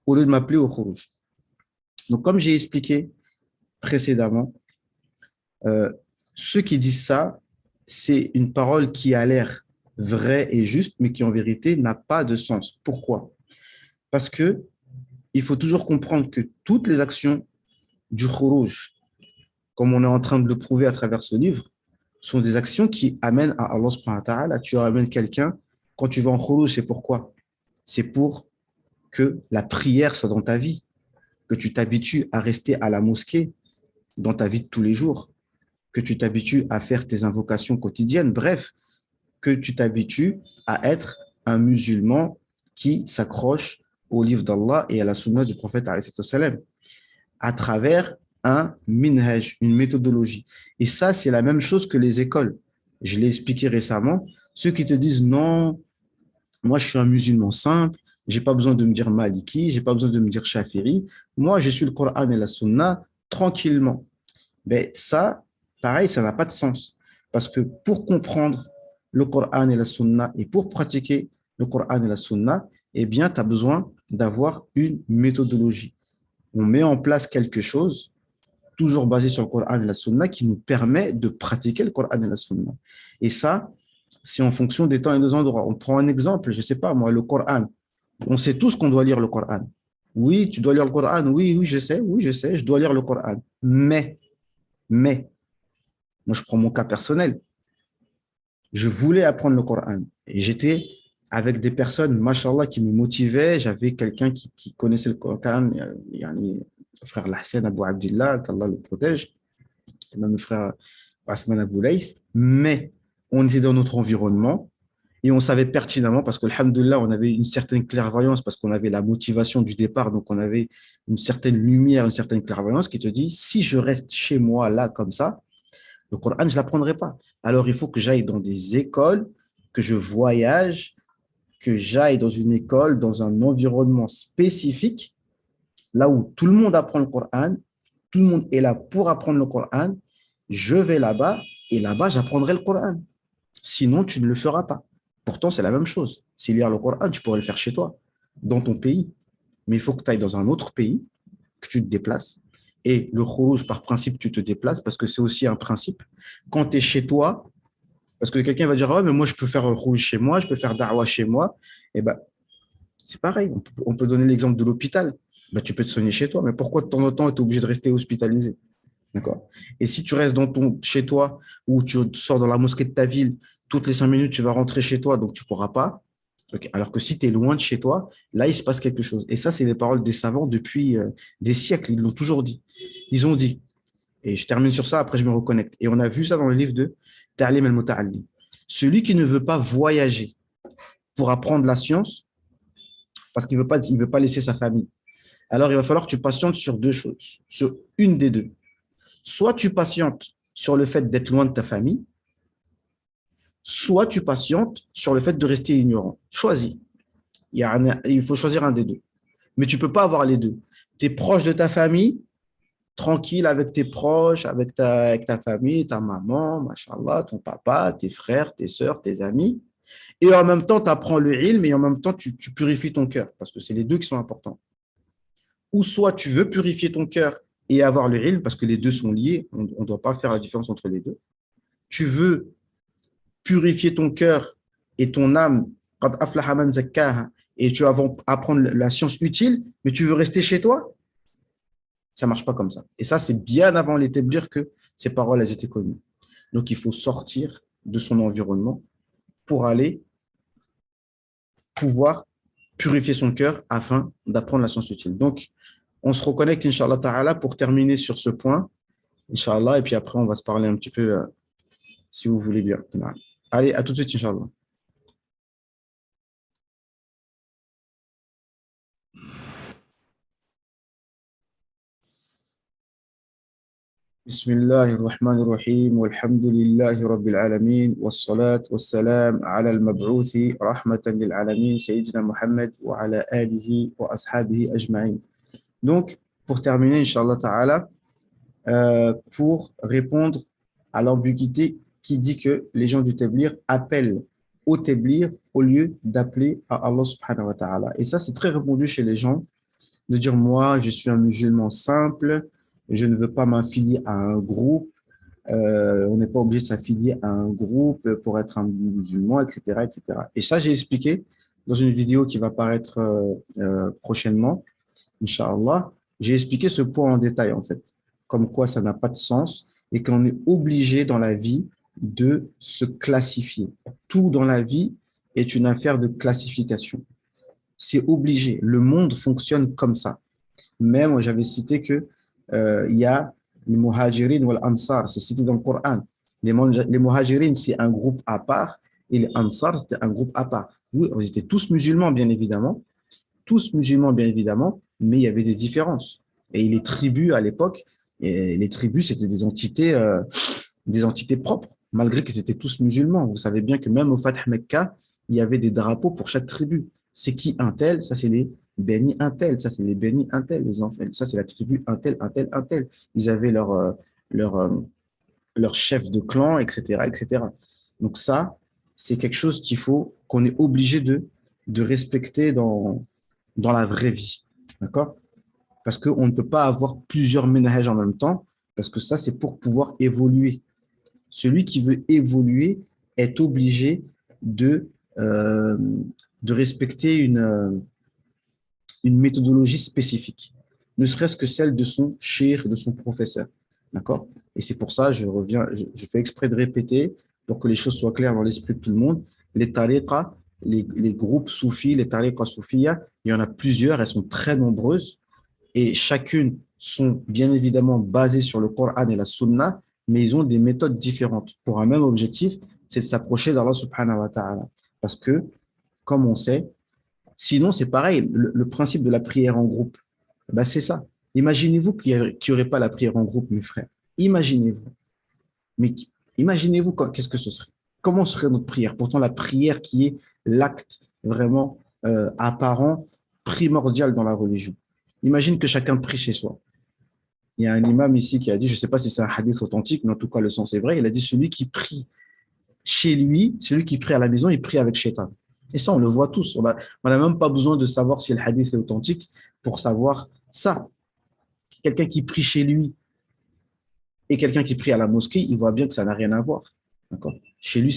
S1: au lieu de m'appeler au khuruj? Donc, comme j'ai expliqué précédemment, euh, ceux qui disent ça, c'est une parole qui a l'air vraie et juste, mais qui en vérité n'a pas de sens. Pourquoi? Parce que il faut toujours comprendre que toutes les actions du khuruj, comme on est en train de le prouver à travers ce livre, sont des actions qui amènent à Allah subhanahu wa ta'ala. Tu amènes quelqu'un, quand tu vas en khuruj, c'est pourquoi? C'est pour que la prière soit dans ta vie, que tu t'habitues à rester à la mosquée dans ta vie de tous les jours, que tu t'habitues à faire tes invocations quotidiennes, bref, que tu t'habitues à être un musulman qui s'accroche au livre d'Allah et à la sunna du prophète à travers un minhaj, une méthodologie. Et ça, c'est la même chose que les écoles. Je l'ai expliqué récemment. Ceux qui te disent non, moi je suis un musulman simple, j'ai pas besoin de me dire maliki, j'ai pas besoin de me dire shafiri, moi je suis le Coran et la sunna tranquillement. Ben ça, pareil, ça n'a pas de sens. Parce que pour comprendre le Coran et la Sunna et pour pratiquer le Coran et la Sunna, eh bien, tu as besoin d'avoir une méthodologie. On met en place quelque chose, toujours basé sur le Coran et la Sunna, qui nous permet de pratiquer le Coran et la Sunna. Et ça, c'est en fonction des temps et des endroits. On prend un exemple, je ne sais pas, moi, le Coran. On sait tous qu'on doit lire le Coran. Oui, tu dois lire le Coran. Oui, je sais, je dois lire le Coran. Mais, moi, je prends mon cas personnel. Je voulais apprendre le Coran. Et j'étais avec des personnes, machallah, qui me motivaient. J'avais quelqu'un qui connaissait le Coran, le frère Lahsen Abou Abdillah, qu'Allah le protège, et même le frère Asman Abou Laïth. Mais on était dans notre environnement et on savait pertinemment, parce que, alhamdoulilah, on avait une certaine clairvoyance, parce qu'on avait la motivation du départ, donc on avait une certaine lumière, une certaine clairvoyance qui te dit, si je reste chez moi là comme ça, le Coran, je ne l'apprendrai pas. Alors, il faut que j'aille dans des écoles, que je voyage, que j'aille dans une école, dans un environnement spécifique, là où tout le monde apprend le Coran, tout le monde est là pour apprendre le Coran. Je vais là-bas et là-bas, j'apprendrai le Coran. Sinon, tu ne le feras pas. Pourtant, c'est la même chose. Si lire le Coran, tu pourrais le faire chez toi, dans ton pays. Mais il faut que tu ailles dans un autre pays, que tu te déplaces. Et le khuruj, par principe, tu te déplaces parce que c'est aussi un principe. Quand tu es chez toi, parce que quelqu'un va dire, oh, mais moi, je peux faire un khuruj chez moi, je peux faire da'wah chez moi. Eh ben, c'est pareil. On peut donner l'exemple de l'hôpital. Ben, tu peux te soigner chez toi, mais pourquoi de temps en temps, tu es obligé de rester hospitalisé? D'accord? Et si tu restes chez toi ou tu sors dans la mosquée de ta ville, toutes les 5 minutes, tu vas rentrer chez toi, donc tu ne pourras pas. Ok. Alors que si tu es loin de chez toi, là, il se passe quelque chose. Et ça, c'est les paroles des savants depuis des siècles. Ils l'ont toujours dit. Ils ont dit, et je termine sur ça, après je me reconnecte. Et on a vu ça dans le livre de Ta'lim al-Muta'allim. Celui qui ne veut pas voyager pour apprendre la science, parce qu'il ne veut pas laisser sa famille, alors il va falloir que tu patientes sur deux choses, sur une des deux. Soit tu patientes sur le fait d'être loin de ta famille, soit tu patientes sur le fait de rester ignorant. Choisis. Il faut choisir un des deux. Mais tu ne peux pas avoir les deux. Tu es proche de ta famille, tranquille avec tes proches, avec ta famille, ta maman, machallah, ton papa, tes frères, tes sœurs, tes amis. Et en même temps, tu apprends le ilm et en même temps, tu purifies ton cœur, parce que c'est les deux qui sont importants. Ou soit tu veux purifier ton cœur et avoir le ilm, parce que les deux sont liés, on ne doit pas faire la différence entre les deux. Tu veux purifier ton cœur et ton âme, et tu vas apprendre la science utile, mais tu veux rester chez toi, ça ne marche pas comme ça. Et ça, c'est bien avant l'établir que ces paroles elles étaient connues. Donc, il faut sortir de son environnement pour aller pouvoir purifier son cœur afin d'apprendre la science utile. Donc, on se reconnecte, Inch'Allah Ta'ala, pour terminer sur ce point, Inch'Allah, et puis après, on va se parler un petit peu, si vous voulez bien. Allez, à tout de suite, Inch'Allah. بسم الله الرحمن الرحيم والحمد لله رب العالمين والصلاة والسلام على المبعوث رحمة للعالمين سيدنا محمد وعلى آله وأصحابه أجمعين. Donc, pour terminer, Inch'Allah Ta'ala, pour répondre à l'ambiguïté qui dit que les gens du Tablir appellent au Tablir au lieu d'appeler à Allah Subhanahu wa Ta'ala. Et ça, c'est très répandu chez les gens de dire moi, je suis un musulman simple, je ne veux pas m'affilier à un groupe, on n'est pas obligé de s'affilier à un groupe pour être un musulman, etc., etc. Et cetera. Et ça, j'ai expliqué dans une vidéo qui va paraître prochainement, Inch'Allah. J'ai expliqué ce point en détail, en fait, comme quoi ça n'a pas de sens et qu'on est obligé dans la vie de se classifier. Tout dans la vie est une affaire de classification. C'est obligé. Le monde fonctionne comme ça. Même, j'avais cité que il y a les muhajirin ou ansar, c'est cité dans le Coran. Les muhajirin, c'est un groupe à part et les ansar, c'était un groupe à part. Oui, ils étaient tous musulmans, tous musulmans, bien évidemment, mais il y avait des différences. Et les tribus à l'époque, les tribus, c'était des entités propres, malgré qu'ils étaient tous musulmans. Vous savez bien que même au Fatih Mecca, il y avait des drapeaux pour chaque tribu. C'est qui un tel? Ça, c'est les bénis un tel. Ça, c'est les bénis un tel, les enfants. Ça, c'est la tribu un tel, un tel, un tel. Ils avaient leur, euh, leur chef de clan, etc., etc. Donc ça, c'est quelque chose qu'on est obligé de respecter dans la vraie vie. D'accord? Parce qu'on ne peut pas avoir plusieurs ménages en même temps, parce que ça, c'est pour pouvoir évoluer. Celui qui veut évoluer est obligé de, euh, de respecter une méthodologie spécifique, ne serait-ce que celle de son cheikh, de son professeur. D'accord? Et c'est pour ça, je fais exprès de répéter pour que les choses soient claires dans l'esprit de tout le monde. Les tariqas, les groupes soufis, les tariqas soufiyas, il y en a plusieurs, elles sont très nombreuses et chacune sont bien évidemment basées sur le Coran et la Sunna, mais ils ont des méthodes différentes pour un même objectif, c'est de s'approcher d'Allah subhanahu wa ta'ala. Parce que, comme on sait, sinon c'est pareil, le principe de la prière en groupe, ben c'est ça. Imaginez-vous qu'il n'y aurait pas la prière en groupe, mes frères. Imaginez-vous. Mais imaginez-vous qu'est-ce que ce serait. Comment serait notre prière? Pourtant, la prière qui est l'acte vraiment apparent, primordial dans la religion. Imagine que chacun prie chez soi. Il y a un imam ici qui a dit, je ne sais pas si c'est un hadith authentique, mais en tout cas le sens est vrai, il a dit celui qui prie chez lui, celui qui prie à la maison, il prie avec Shaitan. Et ça, on le voit tous. On n'a même pas besoin de savoir si le hadith est authentique pour savoir ça. Quelqu'un qui prie chez lui et quelqu'un qui prie à la mosquée, il voit bien que ça n'a rien à voir. D'accord? Chez lui,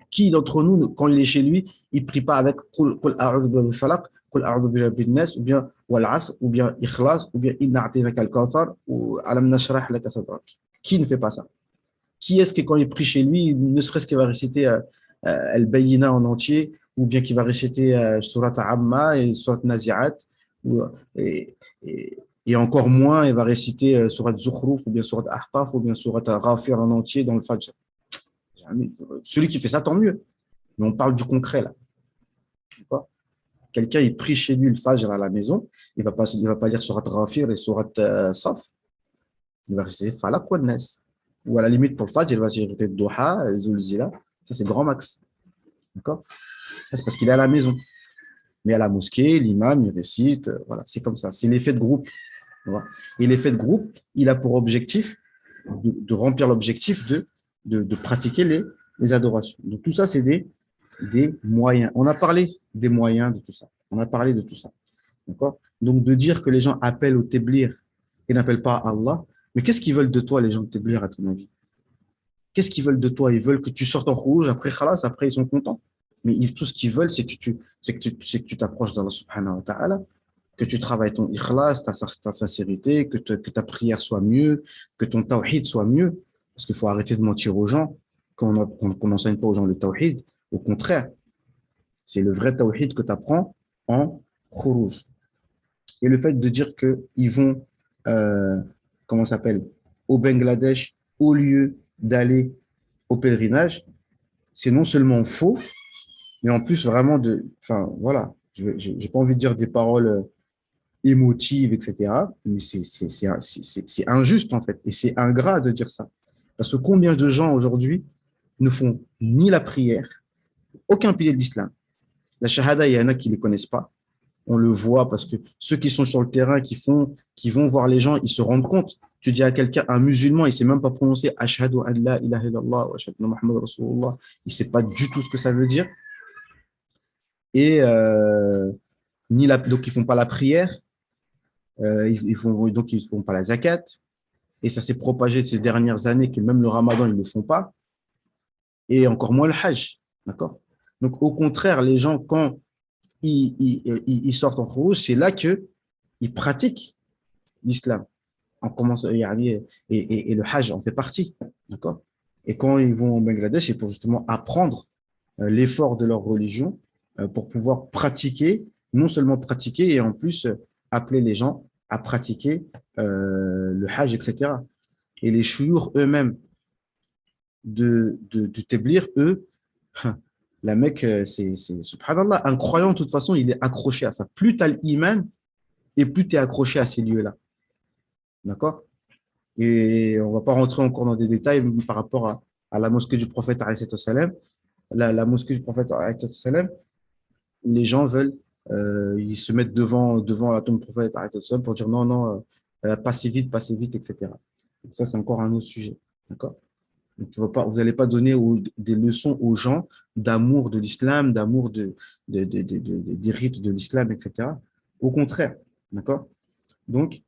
S1: qui d'entre nous, quand il est chez lui, il ne prie pas avec Qul a'udhu bil falaq, Qul a'udhu bin nas, ou bien Wal Asr, ou bien Ikhlas, ou bien Inna a'tainaka al-Kawthar, ou Alam nashrah laka sadrak. Qui ne fait pas ça? Qui est-ce que quand il prie chez lui, ne serait-ce qu'il va réciter Al-Bayyina en entier, ou bien qui va réciter Surat Amma et Surat Nazi'at, ou, et, et, et encore moins, il va réciter Surat Zukhruf, ou bien Surat Ahqaf, ou bien Surat Ghafir en entier dans le Fajr. Celui qui fait ça, tant mieux. Mais on parle du concret, là. Quelqu'un, il prie chez lui le Fajr à la maison, il va pas lire Surat Ghafir et Surat Saf, il va réciter Falaq wa Nas. Ou à la limite, pour le Fajr, il va réciter Duha, Zulzila. Ça, c'est grand max. D'accord? Ça, c'est parce qu'il est à la maison. Mais à la mosquée, l'imam, il récite. Voilà, c'est comme ça. C'est l'effet de groupe. Voilà. Et l'effet de groupe, il a pour objectif de remplir l'objectif de pratiquer les adorations. Donc, tout ça, c'est des moyens. On a parlé des moyens de tout ça. On a parlé de tout ça. D'accord? Donc, de dire que les gens appellent au téblir et n'appellent pas à Allah, mais qu'est-ce qu'ils veulent de toi, les gens de téblir, à ton avis? Qu'est-ce qu'ils veulent de toi? Ils veulent que tu sortes en rouge, après, khalas, après, ils sont contents. Mais tout ce qu'ils veulent, c'est que tu t'approches d'Allah subhanahu wa ta'ala, que tu travailles ton ikhlas, ta sincérité, que ta prière soit mieux, que ton tawhid soit mieux. Parce qu'il faut arrêter de mentir aux gens qu'on n'enseigne pas aux gens le tawhid. Au contraire, c'est le vrai tawhid que tu apprends en khuruj. Et le fait de dire qu'ils vont, comment ça s'appelle, au Bangladesh, au lieu d'aller au pèlerinage, c'est non seulement faux, mais en plus vraiment enfin voilà, j'ai pas envie de dire des paroles émotives, etc. Mais c'est injuste en fait, et c'est ingrat de dire ça. Parce que combien de gens aujourd'hui ne font ni la prière, aucun pilier de l'islam. La shahada, il y en a qui ne les connaissent pas. On le voit parce que ceux qui sont sur le terrain, qui vont voir les gens, ils se rendent compte. Tu dis à quelqu'un, un musulman, il ne sait même pas prononcer Ashhadu an la ilaha illallah wa ashhadu anna Muhammad Rasulullah. Il ne sait pas du tout ce que ça veut dire. Et donc, ils ne font pas la prière. Donc, ils ne font pas la zakat. Et ça s'est propagé de ces dernières années que même le ramadan, ils ne le font pas. Et encore moins le hajj. D'accord? Donc, au contraire, les gens, quand ils sortent en rouge, c'est là qu'ils pratiquent l'islam. On commence, et le hajj en fait partie. D'accord? Et quand ils vont au Bangladesh, c'est pour justement apprendre l'effort de leur religion pour pouvoir pratiquer, non seulement pratiquer, et en plus appeler les gens à pratiquer le hajj, etc. Et les chouyours eux-mêmes du Téblir, eux, la Mecque, subhanallah, un croyant, de toute façon, il est accroché à ça. Plus tu as l'iman, et plus tu es accroché à ces lieux-là. D'accord? Et on ne va pas rentrer encore dans des détails par rapport à la mosquée du prophète, salam, la mosquée du prophète, salam, où les gens veulent, ils se mettent devant la tombe du prophète, salam, pour dire non, non, passez vite, etc. Donc ça, c'est encore un autre sujet. D'accord? Donc, vous n'allez pas donner des leçons aux gens d'amour de l'islam, d'amour des rites de l'islam, etc. Au contraire. D'accord? Donc,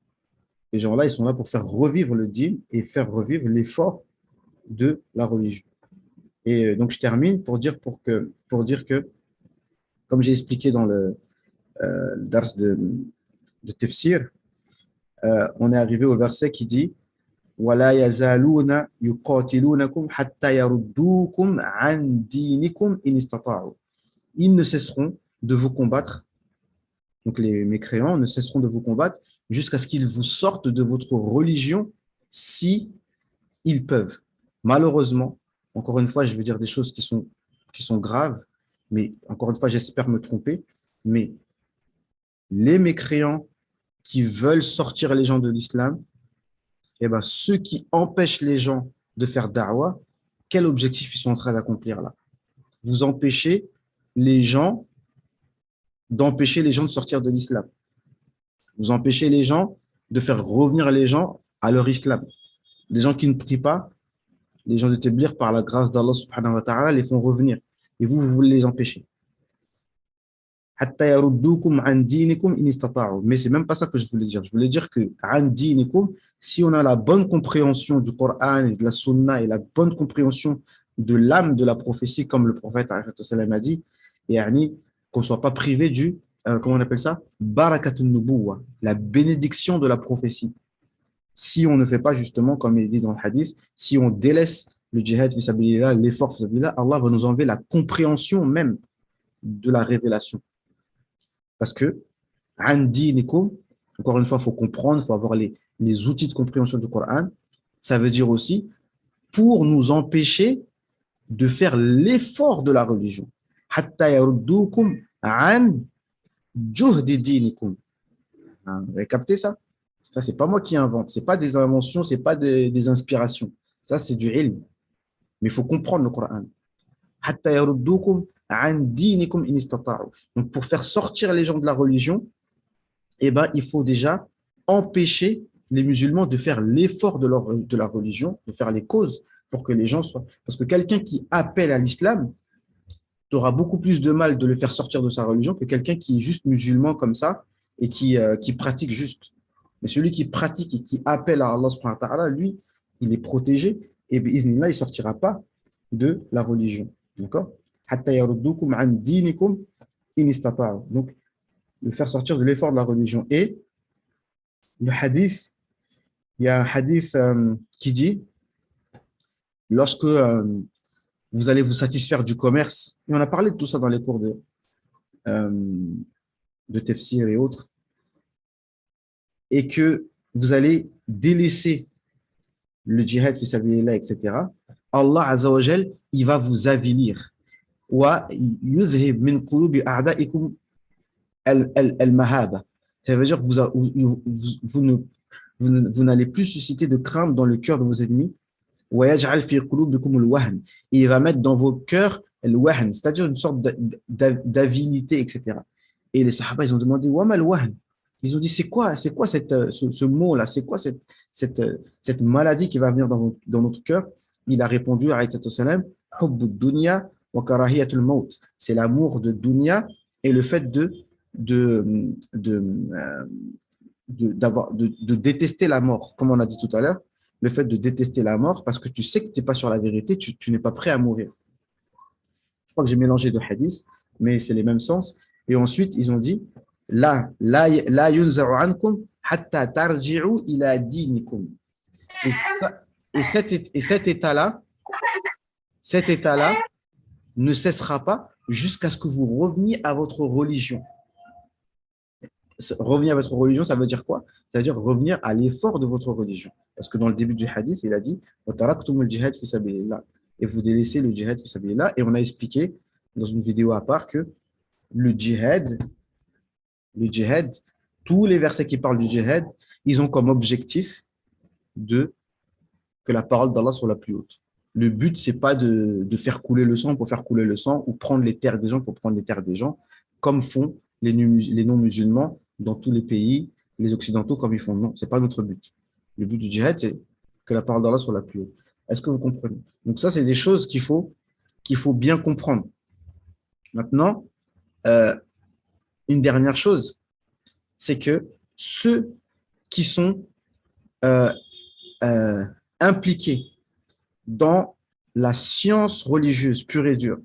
S1: ces gens-là, ils sont là pour faire revivre le dîn et faire revivre l'effort de la religion. Et donc, je termine pour dire que, comme j'ai expliqué dans le dars de Tafsir, on est arrivé au verset qui dit وَلَا يَزَالُونَ يُقَاتِلُونَكُمْ حَتَّى يَرُدُّوكُمْ عَنْ دِينِكُمْ إِنِ اسْتَطَاعُوا. Ils ne cesseront de vous combattre, donc les mécréants ne cesseront de vous combattre jusqu'à ce qu'ils vous sortent de votre religion si ils peuvent. Malheureusement, encore une fois, je vais dire des choses qui sont graves, mais encore une fois, j'espère me tromper, mais les mécréants qui veulent sortir les gens de l'islam, eh ben, ceux qui empêchent les gens de faire da'wah, quel objectif ils sont en train d'accomplir là? Vous empêchez les gens d'empêcher les gens de sortir de l'islam. Vous empêchez les gens de faire revenir les gens à leur islam. Les gens qui ne prient pas, les gens de Téblir, par la grâce d'Allah subhanahu wa ta'ala, les font revenir. Et vous voulez les empêcher. Mais c'est même pas ça que je voulais dire. Je voulais dire que si on a la bonne compréhension du Coran et de la Sunna et la bonne compréhension de l'âme de la prophétie, comme le prophète a dit, et qu'on ne soit pas privé comment on appelle ça? Barakatun nubuwa, la bénédiction de la prophétie. Si on ne fait pas justement, comme il dit dans le hadith, si on délaisse le djihad fi sabilillah, l'effort fi sabilillah, Allah va nous enlever la compréhension même de la révélation. Parce que, an dinikum, encore une fois, il faut comprendre, il faut avoir les outils de compréhension du Coran. Ça veut dire aussi pour nous empêcher de faire l'effort de la religion. Hatta yaruddukum an juhdi dinikum. Vous avez capté ça? Ça, c'est pas moi qui invente. C'est pas des inventions, c'est pas des inspirations. Ça, c'est du ilm. Mais il faut comprendre le Coran. Hatta yaruddukum an dinikum in istata'u. Donc, pour faire sortir les gens de la religion, eh ben, il faut déjà empêcher les musulmans de faire l'effort de la religion, de faire les causes pour que les gens soient. Parce que quelqu'un qui appelle à l'islam, tu auras beaucoup plus de mal de le faire sortir de sa religion que quelqu'un qui est juste musulman comme ça et qui pratique juste. Mais celui qui pratique et qui appelle à Allah subhanahu wa ta'ala, lui, il est protégé et bi'iznillah, il ne sortira pas de la religion. D'accord? Hatta yaruddukum an dinikum in istata'u. Donc, le faire sortir de l'effort de la religion. Et le hadith, il y a un hadith qui dit, lorsque vous allez vous satisfaire du commerce, et on a parlé de tout ça dans les cours de tafsir et autres, et que vous allez délaisser le djihad fi sabilillah, etc., Allah Azza wa Jal, il va vous avilir. Wa yuzhib min qulubi a'da'ikum al-mahaba. Ça veut dire que vous n'allez plus susciter de crainte dans le cœur de vos ennemis. Et il va mettre dans vos cœurs le wahn, c'est-à-dire une sorte d'avidité, etc. Et les sahaba, ils ont demandé, Wama al-wahn. Ils ont dit, c'est quoi ce mot-là, c'est quoi cette maladie qui va venir dans notre cœur? Il a répondu, alayhi salam, Hubbu dunya wa karahiyatul maut. C'est l'amour de dunya et le fait de détester la mort, comme on a dit tout à l'heure, le fait de détester la mort parce que tu sais que tu n'es pas sur la vérité, tu n'es pas prêt à mourir. Je crois que j'ai mélangé deux hadiths, mais c'est les mêmes sens. Et ensuite, ils ont dit la yunza'u ankum hatta tarji'u ila dinikum. Et cet état-là ne cessera pas jusqu'à ce que vous reveniez à votre religion. Revenir à votre religion, ça veut dire quoi? Ça veut dire revenir à l'effort de votre religion. Parce que dans le début du hadith, il a dit et vous délaissez le djihad fi sabilillah. Et on a expliqué dans une vidéo à part que le djihad, tous les versets qui parlent du djihad, ils ont comme objectif que la parole d'Allah soit la plus haute. Le but, c'est pas de faire couler le sang pour faire couler le sang ou prendre les terres des gens pour prendre les terres des gens, comme font les non-musulmans dans tous les pays, les occidentaux comme ils font. Non, c'est pas notre but. Le but du djihad, c'est que la parole d'Allah soit la plus haute. Est-ce que vous comprenez? Donc ça, c'est des choses qu'il faut bien comprendre. Maintenant, une dernière chose, c'est que ceux qui sont impliqués dans la science religieuse pure et dure,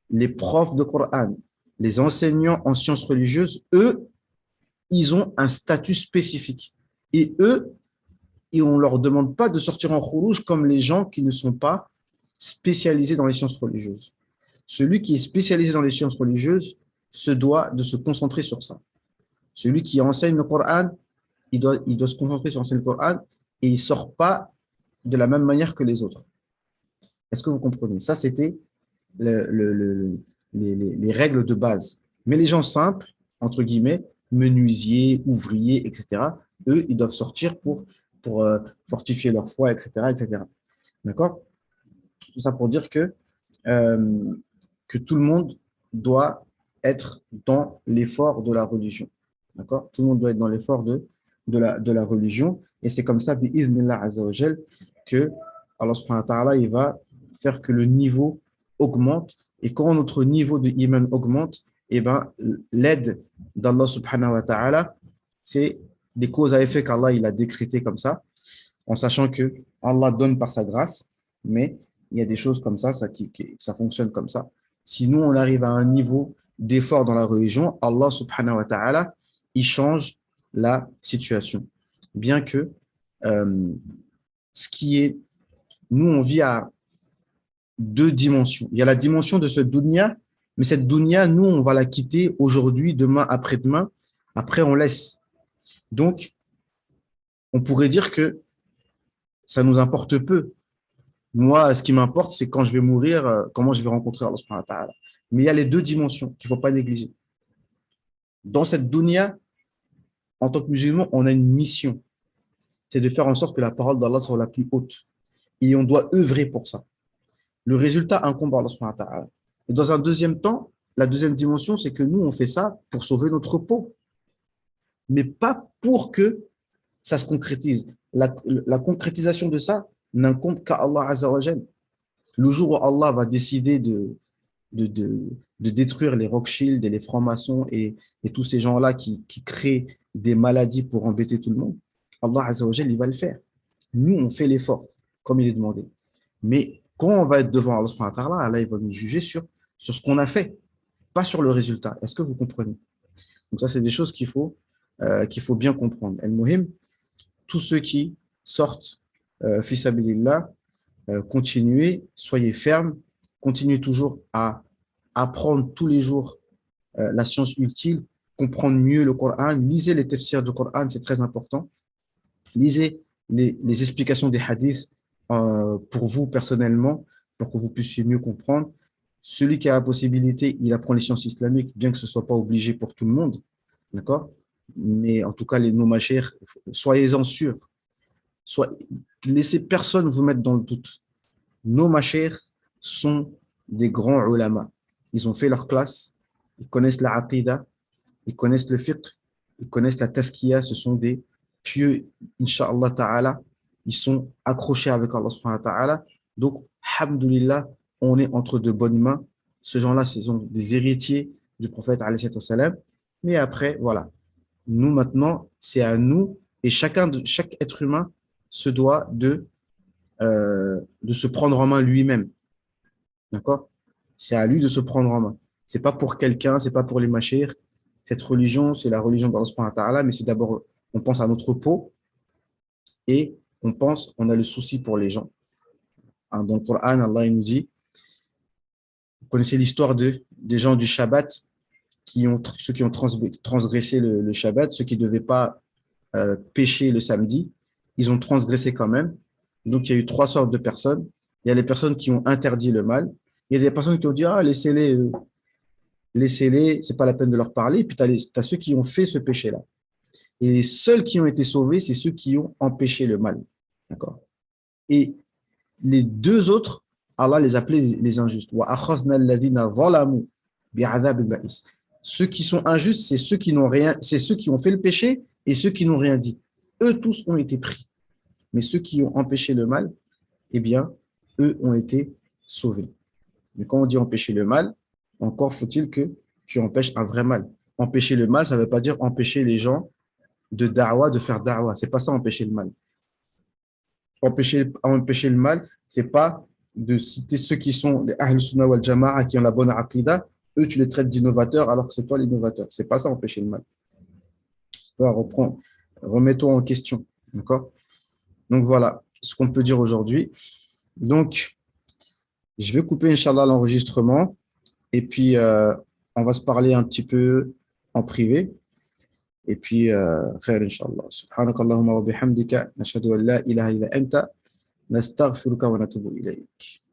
S1: les profs de Coran, les enseignants en sciences religieuses, eux, ils ont un statut spécifique. Et eux, on ne leur demande pas de sortir en khourouj comme les gens qui ne sont pas spécialisés dans les sciences religieuses. Celui qui est spécialisé dans les sciences religieuses se doit de se concentrer sur ça. Celui qui enseigne le Coran, il doit se concentrer sur enseigner le Coran et il ne sort pas de la même manière que les autres. Est-ce que vous comprenez? Ça, c'était les règles de base. Mais les gens simples, entre guillemets, menuisiers, ouvriers, etc., eux, ils doivent sortir pour fortifier leur foi, etc., etc. D'accord? Tout ça pour dire que tout le monde doit être dans l'effort de la religion. D'accord? Tout le monde doit être dans l'effort de la religion. Et c'est comme ça, bi'iznillah azza wa jal, que Allah subhanahu wa ta'ala, il va faire que le niveau augmente. Et quand notre niveau de iman augmente, eh ben, l'aide d'Allah subhanahu wa ta'ala, c'est des causes à effet qu'Allah il a décrété comme ça, en sachant que Allah donne par sa grâce, mais il y a des choses comme ça, ça fonctionne comme ça. Si nous, on arrive à un niveau d'effort dans la religion, Allah subhanahu wa ta'ala, il change la situation. Bien que nous, on vit à deux dimensions. Il y a la dimension de ce dunya, Mais cette dunya, nous, on va la quitter aujourd'hui, demain, après-demain. Après, on laisse. Donc, on pourrait dire que ça nous importe peu. Moi, ce qui m'importe, c'est quand je vais mourir, comment je vais rencontrer Allah subhanahu wa ta'ala. Mais il y a les deux dimensions qu'il ne faut pas négliger. Dans cette dunya, en tant que musulman, on a une mission. C'est de faire en sorte que la parole d'Allah soit la plus haute. Et on doit œuvrer pour ça. Le résultat incombe à Allah subhanahu wa ta'ala. Et dans un deuxième temps, la deuxième dimension, c'est que nous, on fait ça pour sauver notre peau, mais pas pour que ça se concrétise. La concrétisation de ça n'incombe qu'à Allah Azza wa Jal. Le jour où Allah va décider de, de, de détruire les Rothschild et les francs-maçons et tous ces gens-là qui créent des maladies pour embêter tout le monde, Allah Azza wa Jal, il va le faire. Nous, on fait l'effort, comme il est demandé. Mais quand on va être devant Allah subhanahu wa ta'ala, Allah, il va nous juger sur ce qu'on a fait, pas sur le résultat. Est-ce que vous comprenez? Donc ça, c'est des choses qu'il faut bien comprendre. El-Muhim, tous ceux qui sortent, fils sabilillah, continuez, soyez fermes, continuez toujours à apprendre tous les jours la science utile, comprendre mieux le Coran, lisez les tafsirs du Coran, c'est très important. Lisez les explications des hadiths pour vous personnellement, pour que vous puissiez mieux comprendre. Celui qui a la possibilité, il apprend les sciences islamiques, bien que ce ne soit pas obligé pour tout le monde. D'accord? Mais en tout cas, nos machers, soyez-en sûrs. Laissez personne vous mettre dans le doute. Nos machers sont des grands ulama. Ils ont fait leur classe, ils connaissent la aqidah, ils connaissent le fiqh, ils connaissent la taskiya, ce sont des pieux, Inch'Allah ta'ala, ils sont accrochés avec Allah subhanahu wa ta'ala. Donc, alhamdulillah, on est entre de bonnes mains. Ces gens-là, ce sont des héritiers du prophète alayhi salam. Mais après, voilà. Nous, maintenant, c'est à nous, et chaque être humain se doit de se prendre en main lui-même. D'accord? C'est à lui de se prendre en main. C'est pas pour quelqu'un, c'est pas pour les machir. Cette religion, c'est la religion d'Allah subhanahu wa ta'ala, mais c'est d'abord, on pense à notre peau et on a le souci pour les gens. Hein, dans le Coran, Allah il nous dit, vous connaissez l'histoire des gens du Shabbat, ceux qui ont transgressé le Shabbat, ceux qui ne devaient pas pécher le samedi, ils ont transgressé quand même. Donc, il y a eu trois sortes de personnes. Il y a les personnes qui ont interdit le mal. Il y a des personnes qui ont dit, ah, laissez-les, c'est pas la peine de leur parler. Et puis, tu as ceux qui ont fait ce péché-là. Et les seuls qui ont été sauvés, c'est ceux qui ont empêché le mal. D'accord? Et les deux autres, Allah les appelait les injustes. Ceux qui sont injustes, c'est ceux qui n'ont rien, c'est ceux qui ont fait le péché et ceux qui n'ont rien dit. Eux tous ont été pris. Mais ceux qui ont empêché le mal, eh bien, eux ont été sauvés. Mais quand on dit empêcher le mal, encore faut-il que tu empêches un vrai mal. Empêcher le mal, ça ne veut pas dire empêcher les gens de faire da'wa. C'est pas ça, empêcher le mal. Empêcher le mal, c'est pas de citer ceux qui sont les Ahl Sunnah wal Jama'a, qui ont la bonne aqidah, eux, tu les traites d'innovateurs alors que c'est toi l'innovateur. C'est pas ça, empêcher le mal. Remets-toi en question. D'accord? Donc voilà ce qu'on peut dire aujourd'hui. Donc, je vais couper, Inch'Allah, l'enregistrement et puis on va se parler un petit peu en privé. Et puis, khair, Inch'Allah. Subhanakallahumma wa bihamdika, nashhadu an la ilaha illa anta, nastaghfiruka wa natubu ilayk.